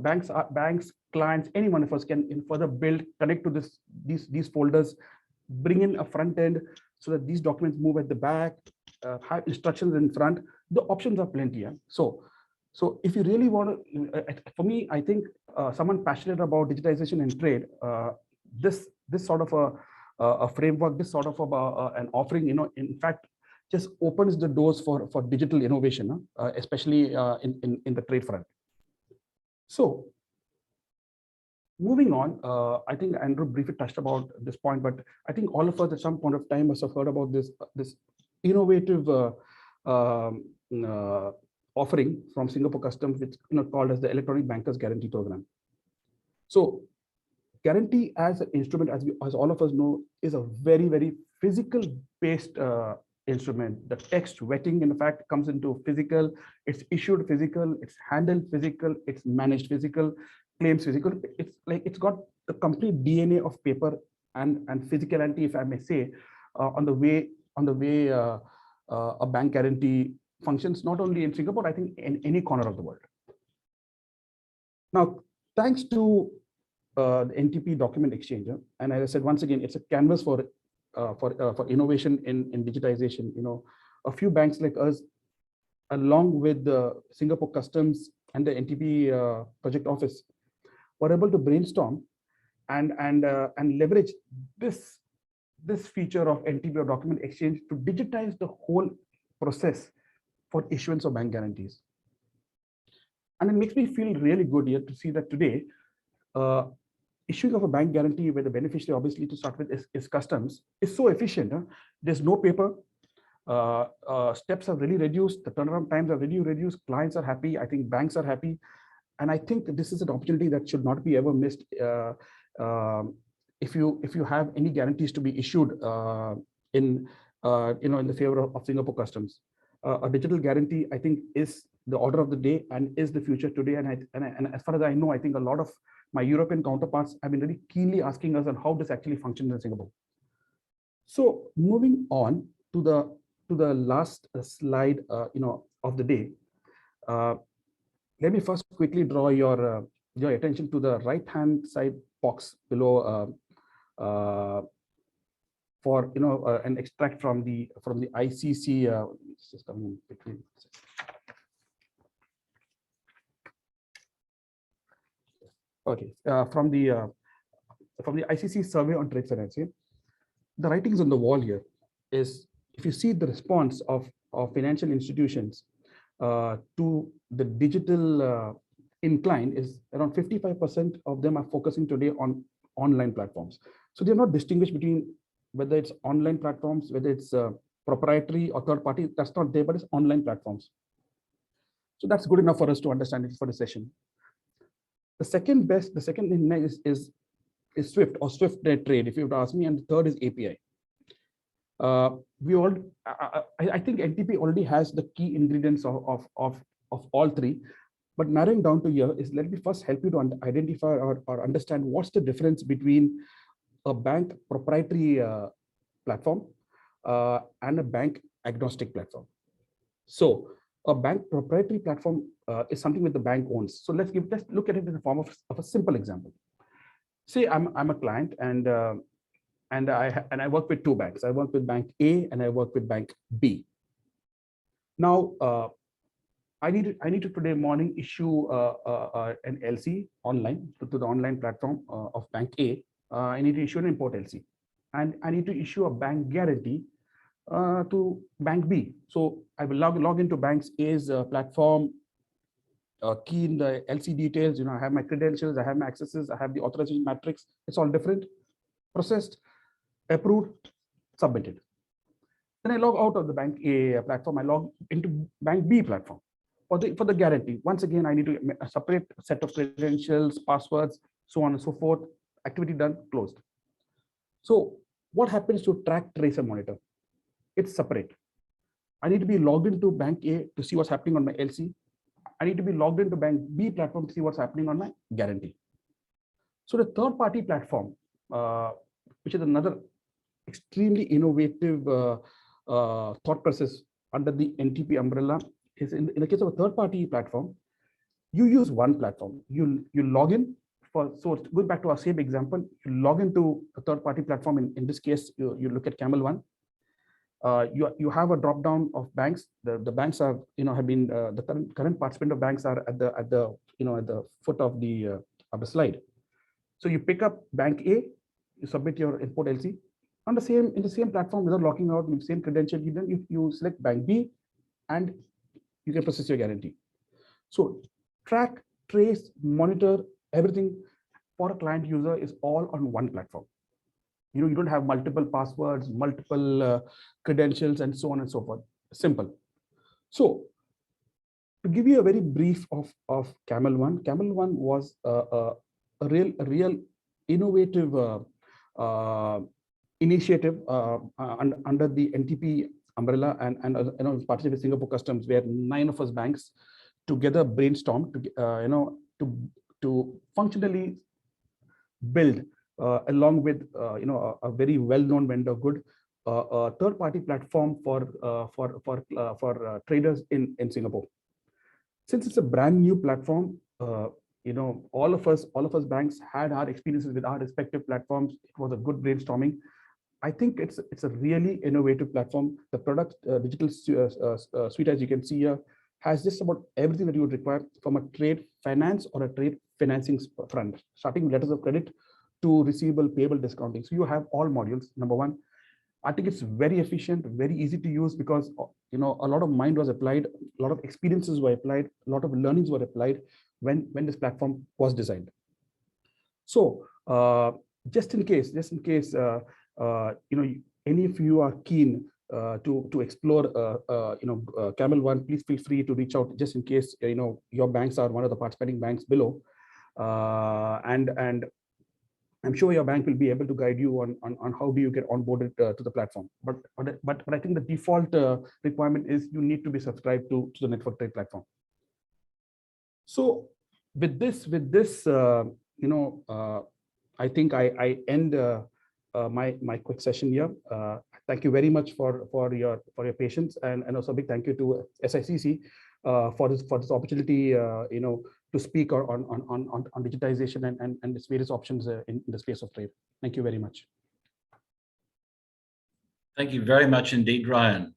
Banks, clients, any one of us can further build, connect to these folders, bring in a front end so that these documents move at the back, have instructions in front. The options are plenty. Yeah? So if you really want to, for me, I think someone passionate about digitization and trade, this sort of a framework, this sort of an offering, in fact, just opens the doors for digital innovation, especially in the trade front. So moving on, I think Andrew briefly touched about this point, but I think all of us at some point of time must have heard about this innovative offering from Singapore Customs, which called as the Electronic Bankers Guarantee Program. So guarantee as an instrument, as all of us know, is a very, very physical based instrument. The text vetting, in fact, comes into physical. It's issued physical. It's handled physical. It's managed physical. Claims physical. It's got the complete DNA of paper and physicality, if I may say, on the way a bank guarantee functions, not only in Singapore, I think in any corner of the world. Now, thanks to the NTP document exchange, and as I said, once again, it's a canvas for innovation in digitization. A few banks like us, along with the Singapore Customs and the NTP project office, were able to brainstorm and leverage this feature of NTP or document exchange to digitize the whole process for issuance of bank guarantees. And it makes me feel really good here to see that today, issuing of a bank guarantee where the beneficiary, obviously to start with, is customs, is so efficient. There's no paper. Steps are really reduced. The turnaround times are really reduced. Clients are happy. I think banks are happy. And I think this is an opportunity that should not be ever missed. If you have any guarantees to be issued in the favor of Singapore customs, a digital guarantee, I think, is the order of the day and is the future today. And as far as I know, I think a lot of my European counterparts have been really keenly asking us on how this actually functions in Singapore. So moving on to the last slide, of the day. Let me first quickly draw your attention to the right-hand side box below for an extract from the ICC. Just coming in between. Okay, from the ICC survey on trade finance. The writings on the wall here is, if you see the response of financial institutions to the digital incline, is around 55% of them are focusing today on online platforms. So they're not distinguished between whether it's online platforms, whether it's proprietary or third party. That's not there, but it's online platforms. So that's good enough for us to understand it for the session. The second is Swift or Swift Net Trade, if you would ask me, and the third is API. I think NTP already has the key ingredients of all three, but narrowing down to here is, let me first help you to identify or understand what's the difference between a bank proprietary platform and a bank agnostic platform. So a bank proprietary platform is something that the bank owns. So let's look at it in the form of a simple example. Say I'm a client and I work with two banks. I work with bank A and I work with bank B. Now I need to today morning issue an LC online to the online platform of bank A. I need to issue an import LC, and I need to issue a bank guarantee to bank B. So I will log into bank A's platform, key in the LC details. I have my credentials, I have my accesses, I have the authorization matrix. It's all different, processed, approved, submitted. Then I log out of the bank A platform. I log into bank B platform for the guarantee. Once again, I need to a separate set of credentials, passwords, so on and so forth. Activity done, closed. So what happens to track, trace, and monitor? It's separate. I need to be logged into bank A to see what's happening on my LC. I need to be logged into bank B platform to see what's happening on my guarantee. So the third party platform, which is another extremely innovative thought process under the NTP umbrella, is in the case of a third party platform, you use one platform. You log in so going back to our same example, you log into a third party platform. In this case, you look at CamelONE. You have a drop down of banks. The banks are have been the current participant of banks are at the foot of the slide. So you pick up bank A, you submit your import LC on in the same platform without locking out, with the same credential. You select bank B, and you can process your guarantee. So track, trace, monitor, everything for a client user is all on one platform. You don't have multiple passwords, multiple credentials, and so on and so forth. Simple. So to give you a very brief of CamelONE, CamelONE was a real innovative initiative under the NTP umbrella, and partnership with Singapore Customs, where 9 of us banks together brainstormed to functionally build, along with a very well-known vendor, GUUD, a third-party platform for traders in Singapore. Since it's a brand new platform, all of us banks had our experiences with our respective platforms. It was a good brainstorming. I think it's a really innovative platform. The product digital suite, as you can see here, has just about everything that you would require from a trade finance or a trade financing front, starting with letters of credit to receivable, payable, discounting. So you have all modules. Number one, I think it's very efficient, very easy to use, because a lot of mind was applied, a lot of experiences were applied, a lot of learnings were applied when this platform was designed. So just in case, any of you are keen to explore CamelONE, please feel free to reach out, just in case your banks are one of the participating banks below, and I'm sure your bank will be able to guide you on how do you get onboarded to the platform. But I think the default requirement is you need to be subscribed to the network trade platform. So with this, I think I end my quick session here. Thank you very much for your patience, and also a big thank you to SICC for this opportunity, to speak on digitization and its various options in the space of trade. Thank you very much. Thank you very much indeed, Ryan.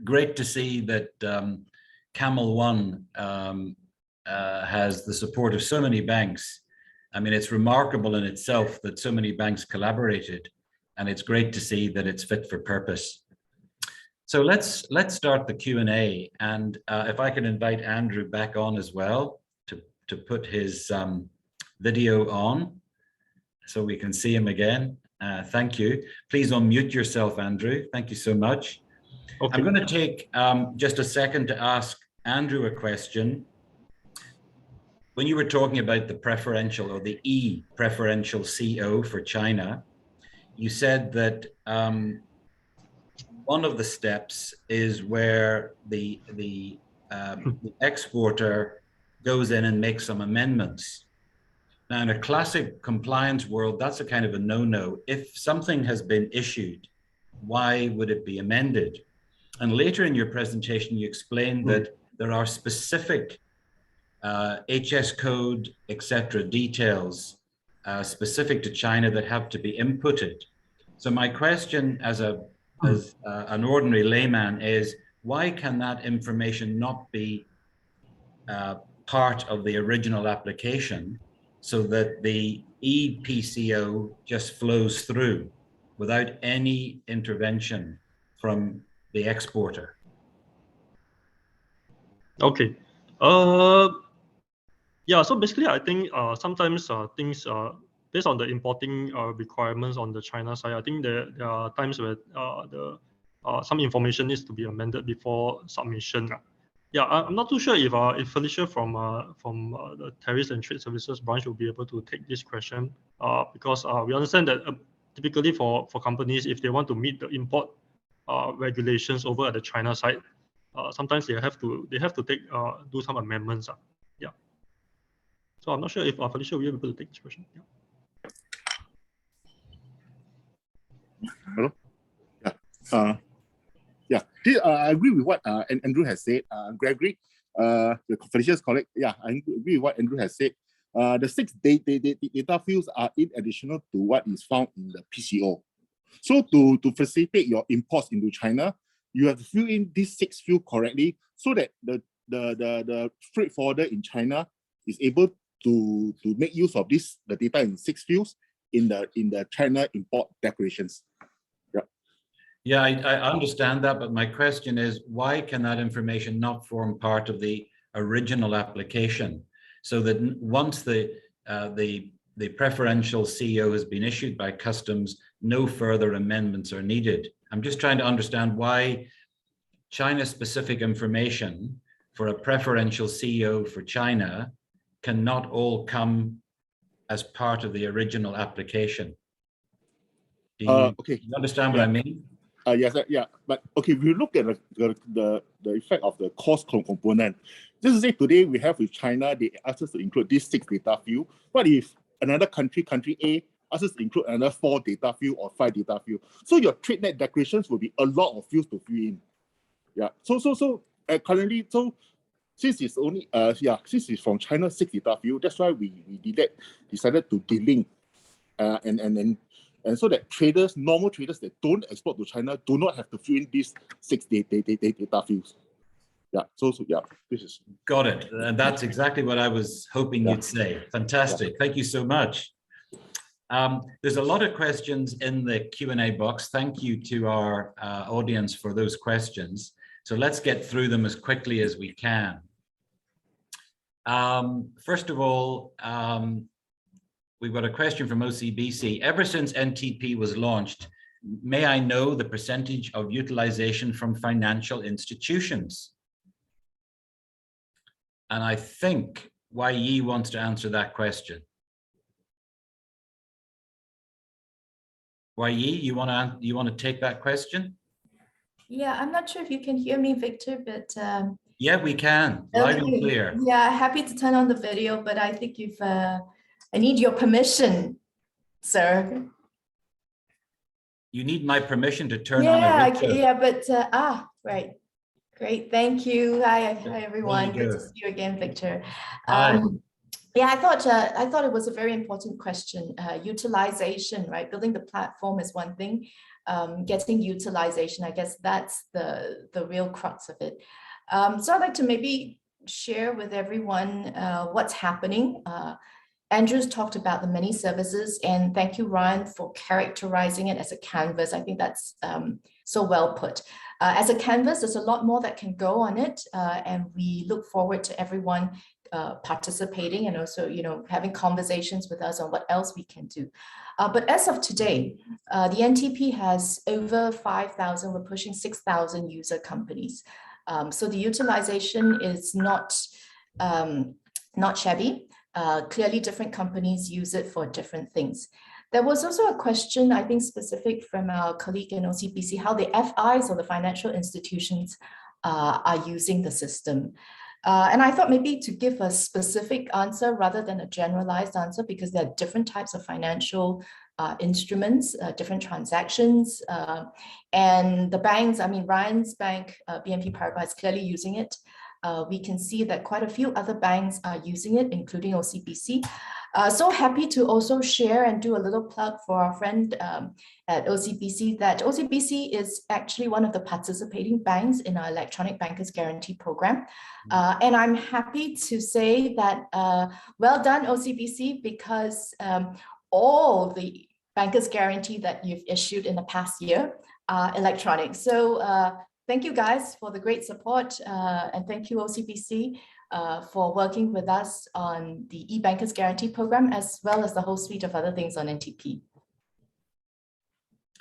Great to see that CamelONE has the support of so many banks. I mean, it's remarkable in itself that so many banks collaborated, and it's great to see that it's fit for purpose. So let's start the Q&A, and if I can invite Andrew back on as well to put his video on so we can see him again. Thank you. Please unmute yourself, Andrew. Thank you so much. Okay. I'm going to take just a second to ask Andrew a question. When you were talking about the preferential or the e-preferential CO for China, you said that one of the steps is where the exporter goes in and makes some amendments. Now, in a classic compliance world, that's a kind of a no-no. If something has been issued, why would it be amended? And later in your presentation, you explained that there are specific HS code, etc., details specific to China that have to be inputted. So my question as an ordinary layman is, why can that information not be part of the original application so that the ePCO just flows through without any intervention from the exporter? Okay. Yeah, so basically, I think sometimes things based on the importing requirements on the China side, I think there are times where some information needs to be amended before submission. Yeah, I'm not too sure if Felicia from the Tariffs and Trade Services branch will be able to take this question, because we understand that typically for companies, if they want to meet the import regulations over at the China side, sometimes they have to do some amendments. Yeah. So I'm not sure if Felicia will be able to take this question. Yeah. Hello. Yeah. I agree with what Andrew has said. Gregory, Felicia's colleague. Yeah, I agree with what Andrew has said. The 6 data fields are in additional to what is found in the PCO. So to facilitate your imports into China, you have to fill in these 6 fields correctly, so that the freight forwarder in China is able to make use of the data in 6 fields in the China import declarations. Yeah, I understand that, but my question is, why can that information not form part of the original application, so that once the preferential CO has been issued by customs, no further amendments are needed? I'm just trying to understand why China-specific information for a preferential CO for China cannot all come as part of the original application. Do you understand what I mean? Yes, yeah, but okay, if you look at the effect of the cost component, just to say today we have with China, they ask us to include these 6 data fields. What if another country A, asks us to include another 4 data field or 5 data field? So your trade net declarations will be a lot of fields to fill in. Yeah. So currently, since it's only since it's from China 6 data field, that's why we decided to delink and so that normal traders that don't export to China do not have to fill in these 6 data fields. Yeah, so yeah, this is got it. And that's exactly what I was hoping you'd say. Fantastic. Thank you so much. There's a lot of questions in the Q&A box. Thank you to our audience for those questions. So let's get through them as quickly as we can. First of all, we've got a question from OCBC. Ever since NTP was launched, may I know the percentage of utilization from financial institutions? And I think Yi wants to answer that question. Yi, you want to take that question? Yeah, I'm not sure if you can hear me, Victor, but yeah, we can, loud and clear. Yeah, happy to turn on the video, but I think I need your permission, sir. You need my permission to turn on a video. Yeah, but right. Great, thank you. Hi everyone. Good to see you again, Victor. Yeah, I thought it was a very important question. Utilization, right? Building the platform is one thing. Getting utilization, I guess that's the real crux of it. So I'd like to maybe share with everyone what's happening. Andrew's talked about the many services, and thank you, Ryan, for characterizing it as a canvas. I think that's so well put. As a canvas, there's a lot more that can go on it, and we look forward to everyone participating and also, having conversations with us on what else we can do. But as of today, the NTP has over 5,000, we're pushing 6,000 user companies. So the utilization is not shabby. Clearly different companies use it for different things. There was also a question, I think, specific from our colleague in OCBC, how the FIs or the financial institutions are using the system. And I thought maybe to give a specific answer rather than a generalized answer, because there are different types of financial instruments, different transactions, and the banks, I mean, Ryan's bank, BNP Paribas, is clearly using it. We can see that quite a few other banks are using it, including OCBC. So happy to also share and do a little plug for our friend at OCBC, that OCBC is actually one of the participating banks in our Electronic Bankers Guarantee Program. And I'm happy to say that well done, OCBC, because all the Bankers Guarantee that you've issued in the past year are electronic. So thank you guys for the great support, and thank you OCBC for working with us on the e-Bankers Guarantee Program, as well as the whole suite of other things on NTP.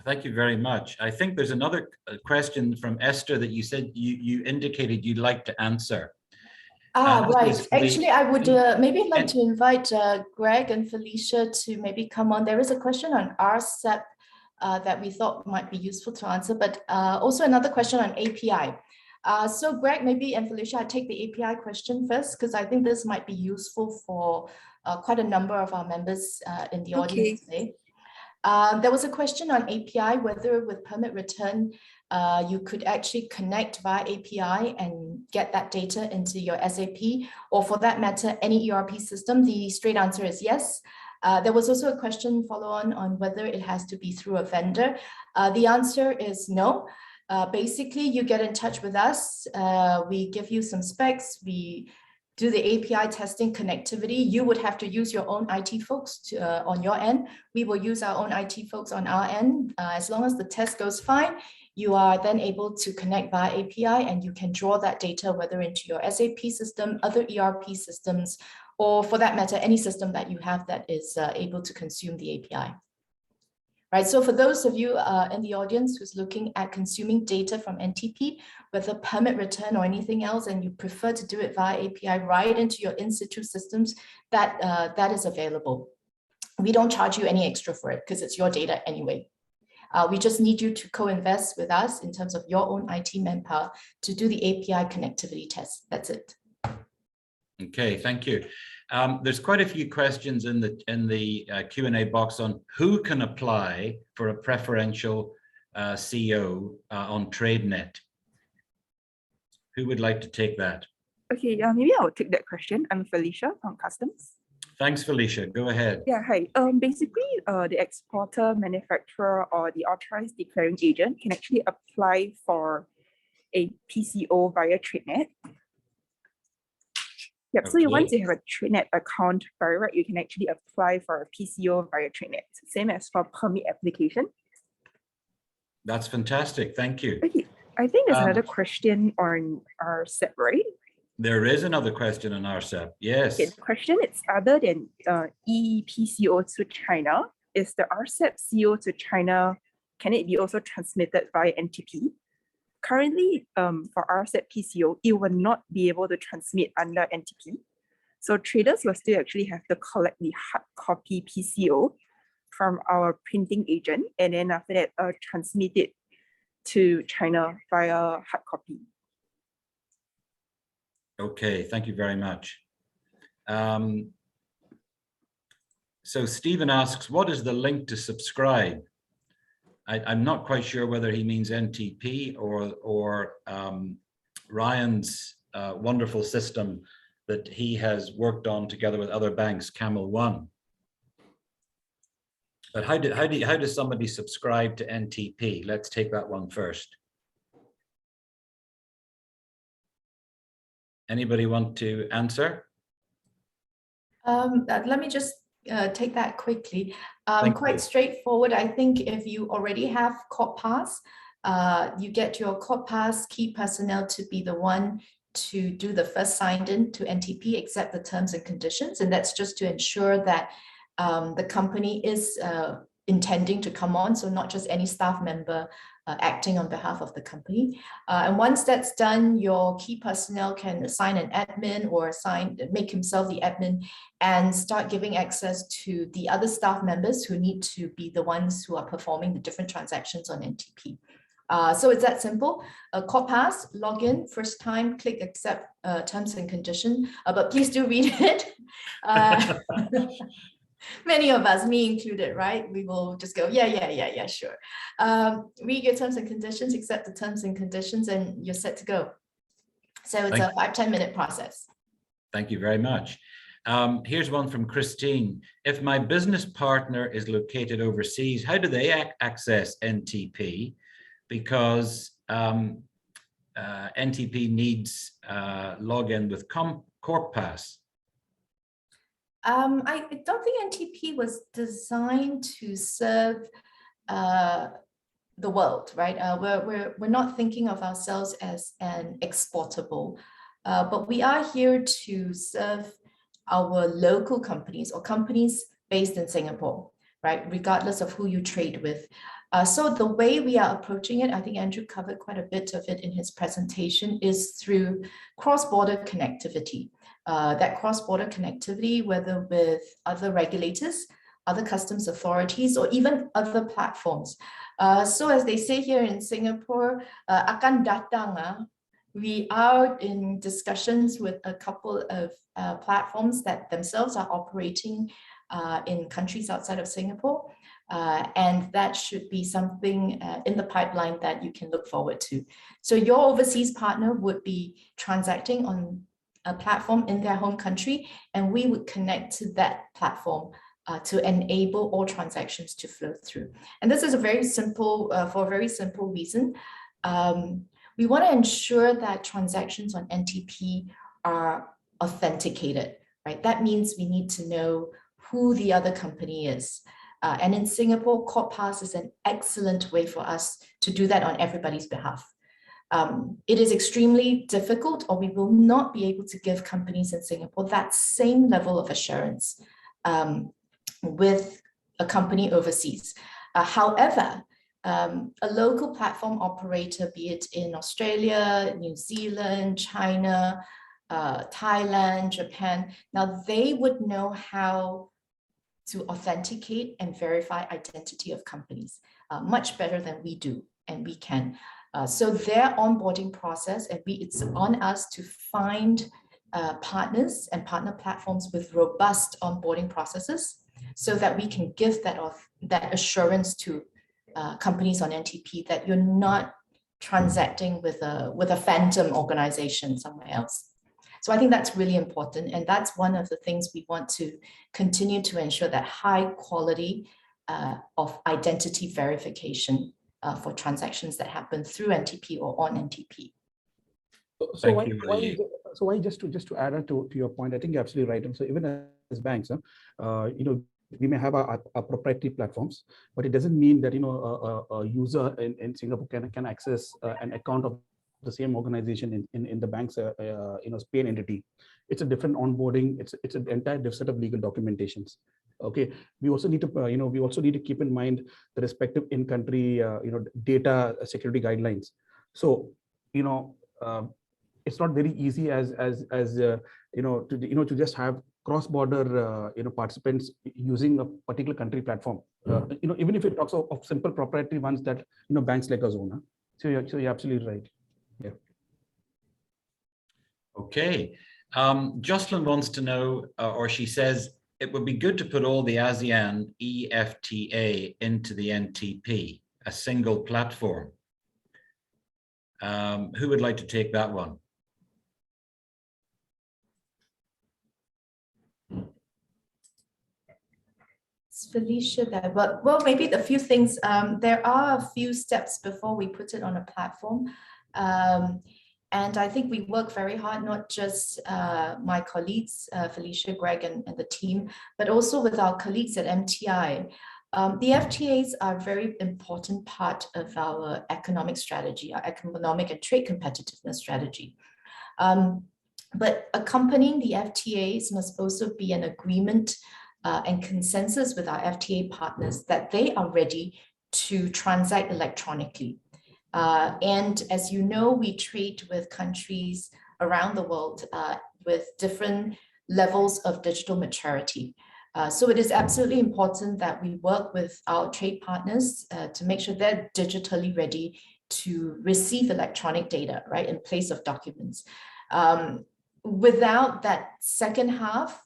Thank you very much. I think there's another question from Esther that you said you indicated you'd like to answer. Right. Actually, I would maybe like to invite Greg and Felicia to maybe come on. There is a question on RCEP that we thought might be useful to answer, but also another question on API. So Greg, maybe, and Felicia, I take the API question first, because I think this might be useful for quite a number of our members in the audience today. There was a question on API, whether with permit return, you could actually connect via API and get that data into your SAP, or for that matter, any ERP system. The straight answer is yes. There was also a question follow on whether it has to be through a vendor. The answer is no. Basically, you get in touch with us. We give you some specs. We do the API testing connectivity. You would have to use your own IT folks on your end. We will use our own IT folks on our end. As long as the test goes fine, you are then able to connect via API, and you can draw that data whether into your SAP system, other ERP systems, or for that matter, any system that you have that is able to consume the API. Right, so for those of you in the audience who's looking at consuming data from NTP, whether permit return or anything else, and you prefer to do it via API right into your in-situ systems, that is available. We don't charge you any extra for it because it's your data anyway. We just need you to co-invest with us in terms of your own IT manpower to do the API connectivity test. That's it. Okay, thank you. There's quite a few questions in the Q&A box on who can apply for a preferential CO on TradeNet. Who would like to take that? Okay, maybe I'll take that question. I'm Felicia from Customs. Thanks, Felicia. Go ahead. Yeah, hi. Basically, the exporter, manufacturer, or the authorized declaring agent can actually apply for a PCO via TradeNet. Yep, so once you have a TradeNet account by right, you can actually apply for a PCO via TradeNet. Same as for permit application. That's fantastic. Thank you. Okay, I think there's another question on RCEP, right? There is another question on RCEP. Yes. Okay, the question is, other than ePCO to China, is the RCEP CO to China, can it be also transmitted via NTP? Currently, for RCEP PCO, it will not be able to transmit under NTP. So traders will still actually have to collect the hard copy PCO from our printing agent, and then after that, transmit it to China via hard copy. Okay, thank you very much. So Stephen asks, what is the link to subscribe? I'm not quite sure whether he means NTP or Ryan's wonderful system that he has worked on together with other banks, CamelONE. But how does somebody subscribe to NTP? Let's take that one first. Anybody want to answer? Let me just take that quickly. Quite straightforward. I think if you already have Corp Pass, you get your Corp Pass key personnel to be the one to do the first signed in to NTP, accept the terms and conditions. And that's just to ensure that the company is intending to come on. So not just any staff member acting on behalf of the company. And once that's done, your key personnel can assign an admin or make himself the admin and start giving access to the other staff members who need to be the ones who are performing the different transactions on NTP. So it's that simple. Corp Pass, log in, first time, click accept terms and conditions, but please do read it. Many of us, me included, right? We will just go, yeah, sure. Read your terms and conditions, accept the terms and conditions, and you're set to go. So it's a 5-10 minute process. Thank you very much. Here's one from Christine. If my business partner is located overseas, how do they access NTP? Because NTP needs login with Corp Pass. I don't think NTP was designed to serve the world, right? We're not thinking of ourselves as an exportable, but we are here to serve our local companies or companies based in Singapore, right? Regardless of who you trade with. So the way we are approaching it, I think Andrew covered quite a bit of it in his presentation, is through cross-border connectivity. That cross-border connectivity, whether with other regulators, other customs authorities, or even other platforms. So as they say here in Singapore, akan datang, we are in discussions with a couple of platforms that themselves are operating in countries outside of Singapore. And that should be something in the pipeline that you can look forward to. So your overseas partner would be transacting on a platform in their home country, and we would connect to that platform to enable all transactions to flow through. And this is a very simple, for a very simple reason. We want to ensure that transactions on NTP are authenticated, right? That means we need to know who the other company is. And in Singapore, Corp Pass is an excellent way for us to do that on everybody's behalf. It is extremely difficult, or we will not be able to give companies in Singapore that same level of assurance with a company overseas. However, a local platform operator, be it in Australia, New Zealand, China, Thailand, Japan, now they would know how to authenticate and verify identity of companies much better than we do, and we can. So their onboarding process, and it's on us to find partners and partner platforms with robust onboarding processes so that we can give that assurance to companies on NTP that you're not transacting with a phantom organization somewhere else. So I think that's really important. And that's one of the things we want to continue to ensure, that high quality of identity verification for transactions that happen through NTP or on NTP. So Thank why, you, why, Olivier. so why just to add to your point, I think you're absolutely right. And so even as banks, you know, we may have our proprietary platforms, but it doesn't mean that, you know, a user in Singapore can access an account of the same organization in the bank's you know, Spain entity. It's a different onboarding. It's an entire different set of legal documentations. Okay, we also need to you know, we also need to keep in mind the respective in-country you know, data security guidelines. So you know, it's not very easy as you know, to just have cross-border you know, participants using a particular country platform. You know, even if it talks of simple proprietary ones that, you know, banks like us own. So you're absolutely right. Yeah. Okay. Jocelyn wants to know, or she says, it would be good to put all the ASEAN EFTA into the NTP, a single platform. Who would like to take that one? Felicia there, but well, maybe a few things. There are a few steps before we put it on a platform. And I think we work very hard, not just my colleagues, Felicia, Greg, and the team, but also with our colleagues at MTI. The FTAs are a very important part of our economic strategy, our economic and trade competitiveness strategy. But accompanying the FTAs must also be an agreement and consensus with our FTA partners that they are ready to transact electronically. And as you know, we trade with countries around the world with different levels of digital maturity. So it is absolutely important that we work with our trade partners to make sure they're digitally ready to receive electronic data, right, in place of documents. Without that second half,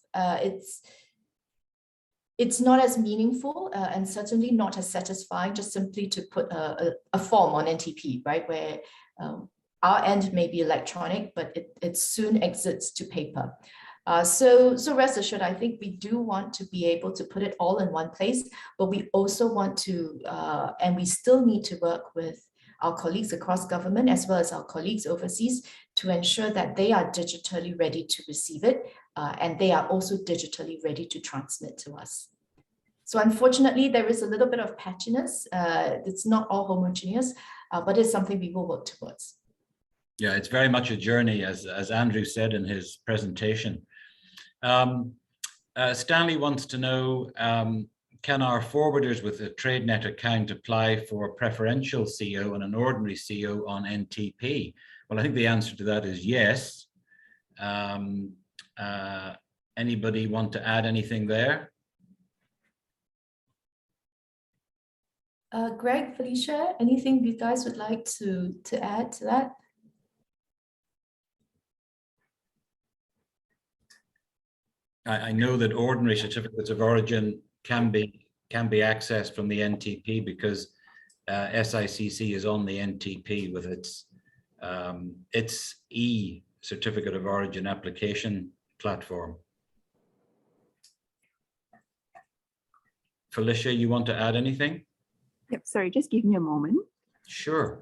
it's not as meaningful and certainly not as satisfying just simply to put a form on NTP, right, where our end may be electronic, but it soon exits to paper. So rest assured, I think we do want to be able to put it all in one place, but we also want to, and we still need to work with our colleagues across government as well as our colleagues overseas to ensure that they are digitally ready to receive it and they are also digitally ready to transmit to us. So unfortunately, there is a little bit of patchiness. It's not all homogeneous, but it's something we will work towards. Yeah, it's very much a journey, as Andrew said in his presentation. Stanley wants to know, can our forwarders with a TradeNet account apply for a preferential CO and an ordinary CO on NTP? Well, I think the answer to that is yes. Anybody want to add anything there? Greg, Felicia, anything you guys would like to add to that? I know that ordinary certificates of origin can be accessed from the NTP because SICC is on the NTP with its e-certificate of origin application platform. Felicia, you want to add anything? Yep, sorry, just give me a moment. Sure.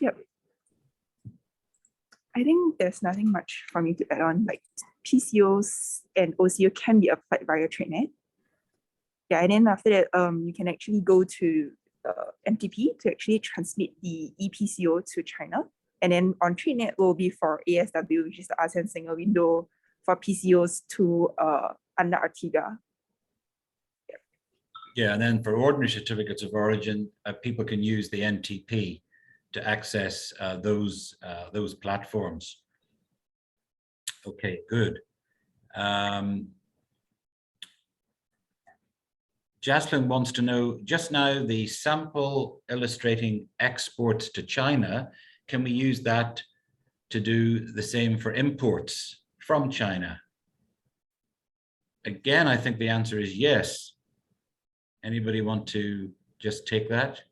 Yep. I think there's nothing much for me to add on. Like PCOs and OCO can be applied via TradeNet. Yeah, and then after that, you can actually go to NTP to actually transmit the ePCO to China. And then on TradeNet will be for ASW, which is the ASEAN single window for PCOs to under Artiga. Yeah, and then for ordinary certificates of origin, people can use the NTP to access those platforms. Okay, good. Jaslyn wants to know, just now the sample illustrating exports to China, can we use that to do the same for imports from China? Again, I think the answer is yes. Anybody want to just take that?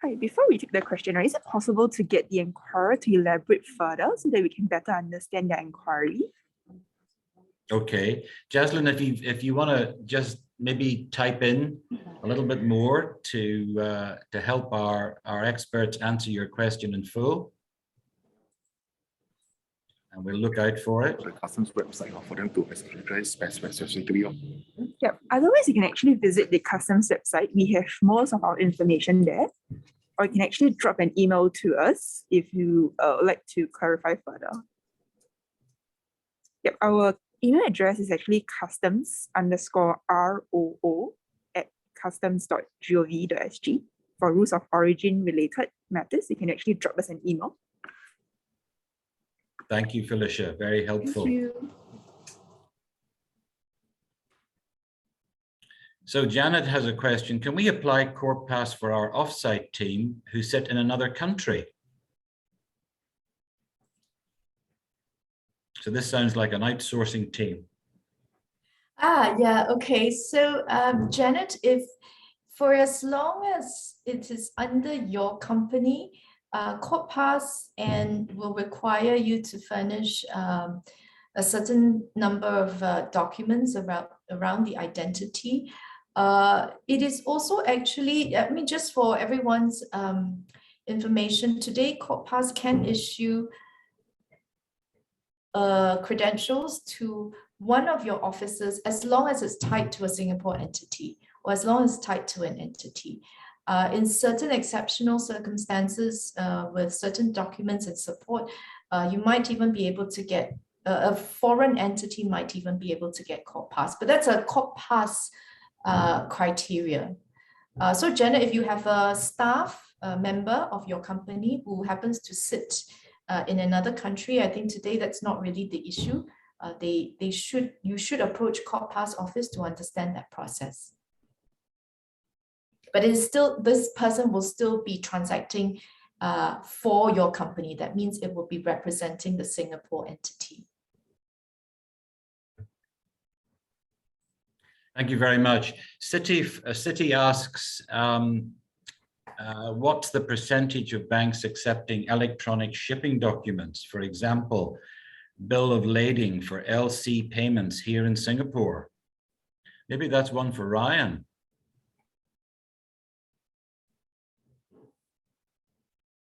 Hi, before we take the question, is it possible to get the inquirer to elaborate further so that we can better understand their inquiry? Okay, Jaslyn, if you want to just maybe type in a little bit more to help our experts answer your question in full, and we'll look out for it. The customs website for them to specifically. Yeah, otherwise you can actually visit the customs website. We have most of our information there, or you can actually drop an email to us if you like to clarify further. Yep, our email address is actually customs_ROO@customs.gov.sg. For rules of origin related matters, you can actually drop us an email. Thank you, Felicia. Very helpful. Thank you. So Janet has a question. Can we apply Corp Pass for our offsite team who sit in another country? So this sounds like an outsourcing team. Yeah, okay. So Janet, if for as long as it is under your company, Corp Pass and will require you to furnish a certain number of documents around the identity. It is also actually, I mean, just for everyone's information, today Corp Pass can issue credentials to one of your offices as long as it's tied to a Singapore entity or as long as it's tied to an entity. In certain exceptional circumstances, with certain documents and support, you might even be able to get, a foreign entity might even be able to get Corp Pass, but that's a Corp Pass criteria. So Jenna, if you have a staff member of your company who happens to sit in another country, I think today that's not really the issue. You should approach Corp Pass office to understand that process. But it's still, this person will still be transacting for your company. That means it will be representing the Singapore entity. Thank you very much. Citi asks, what's the percentage of banks accepting electronic shipping documents? For example, bill of lading for LC payments here in Singapore. Maybe that's one for Ryan.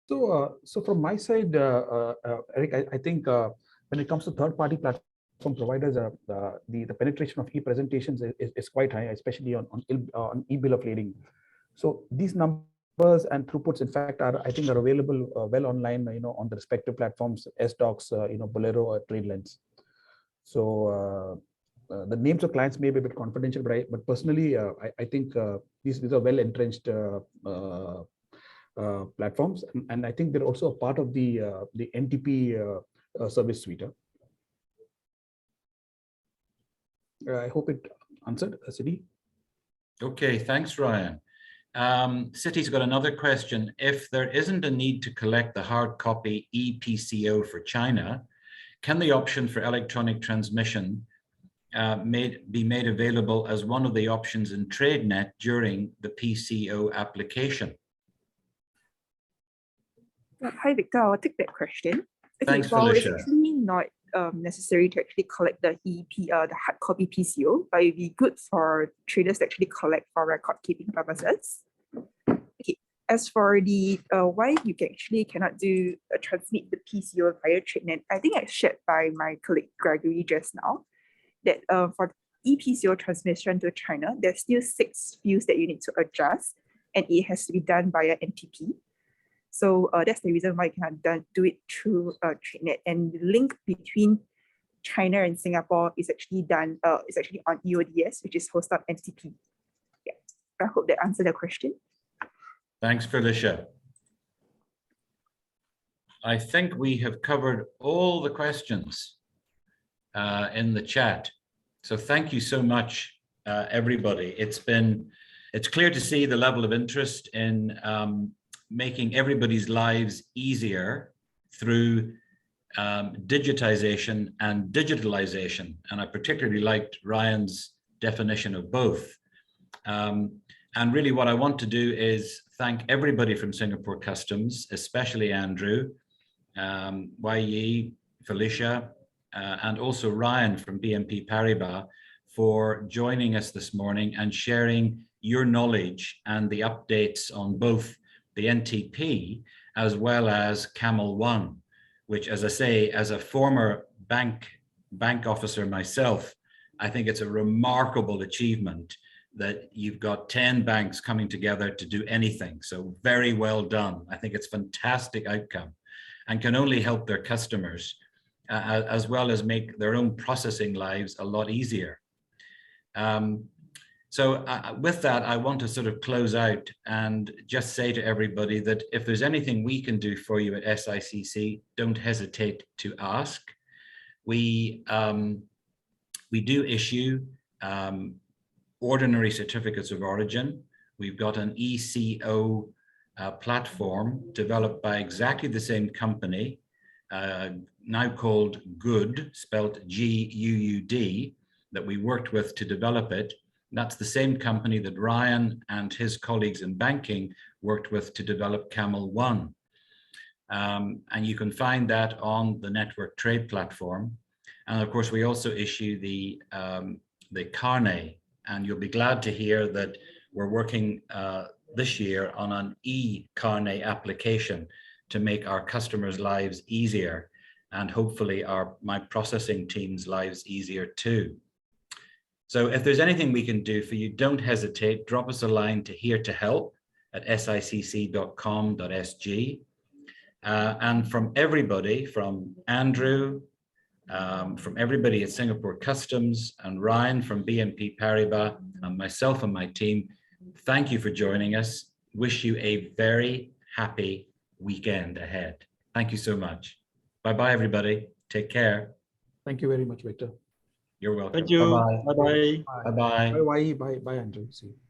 So from my side, Eric, I think when it comes to third-party platform providers, the penetration of e-presentations is quite high, especially on e-bill of lading. So these numbers and throughputs, in fact, I think are available well online, on the respective platforms, SDocs, Bolero or TradeLens. So the names of clients may be a bit confidential, but personally, I think these are well entrenched platforms, and I think they're also a part of the NTP service suite. I hope it answered, Citi. Okay, thanks, Ryan. Citi's got another question. If there isn't a need to collect the hard copy ePCO for China, can the option for electronic transmission be made available as one of the options in TradeNet during the PCO application? Hi, Victor. I'll take that question. Okay, Thanks, well, Felicia. it's actually not necessary to actually collect the hard copy PCO, but it'd be good for traders to actually collect for record keeping purposes. Okay, as for the why you cannot do transmit the PCO via TradeNet, I think I shared by my colleague Gregory just now that for ePCO transmission to China, there's still 6 fields that you need to adjust, and it has to be done via NTP. So that's the reason why you cannot do it through TradeNet. And the link between China and Singapore is actually done. It's actually on EODS, which is hosted on NTP. Yeah, I hope that answered the question. Thanks, Felicia. I think we have covered all the questions in the chat. So thank you so much, everybody. It's clear to see the level of interest in making everybody's lives easier through digitization and digitalization. And I particularly liked Ryan's definition of both. And really what I want to do is thank everybody from Singapore Customs, especially Andrew, Yi, Felicia, and also Ryan from BNP Paribas for joining us this morning and sharing your knowledge and the updates on both the NTP as well as CamelONE, which, as I say, as a former bank officer myself, I think it's a remarkable achievement that you've got 10 banks coming together to do anything. So very well done. I think it's a fantastic outcome and can only help their customers as well as make their own processing lives a lot easier. With that, I want to sort of close out and just say to everybody that if there's anything we can do for you at SICC, don't hesitate to ask. We do issue ordinary certificates of origin. We've got an ePCO platform developed by exactly the same company, now called GUUD, spelled G-U-U-D, that we worked with to develop it. That's the same company that Ryan and his colleagues in banking worked with to develop CamelONE. And you can find that on the Network Trade platform. And of course, we also issue the e-carnet, and you'll be glad to hear that we're working this year on an e-carnet application to make our customers' lives easier, and hopefully my processing team's lives easier too. So if there's anything we can do for you, don't hesitate, drop us a line to here-to-help@sicc.com.sg. And from everybody, from Andrew, from everybody at Singapore Customs, and Ryan from BNP Paribas, and myself and my team, thank you for joining us. Wish you a very happy weekend ahead. Thank you so much. Bye-bye, everybody. Take care. Thank you very much, Victor. You're welcome. Thank you. Bye-bye. Bye-bye. Bye-bye. Bye, Andrew. See you.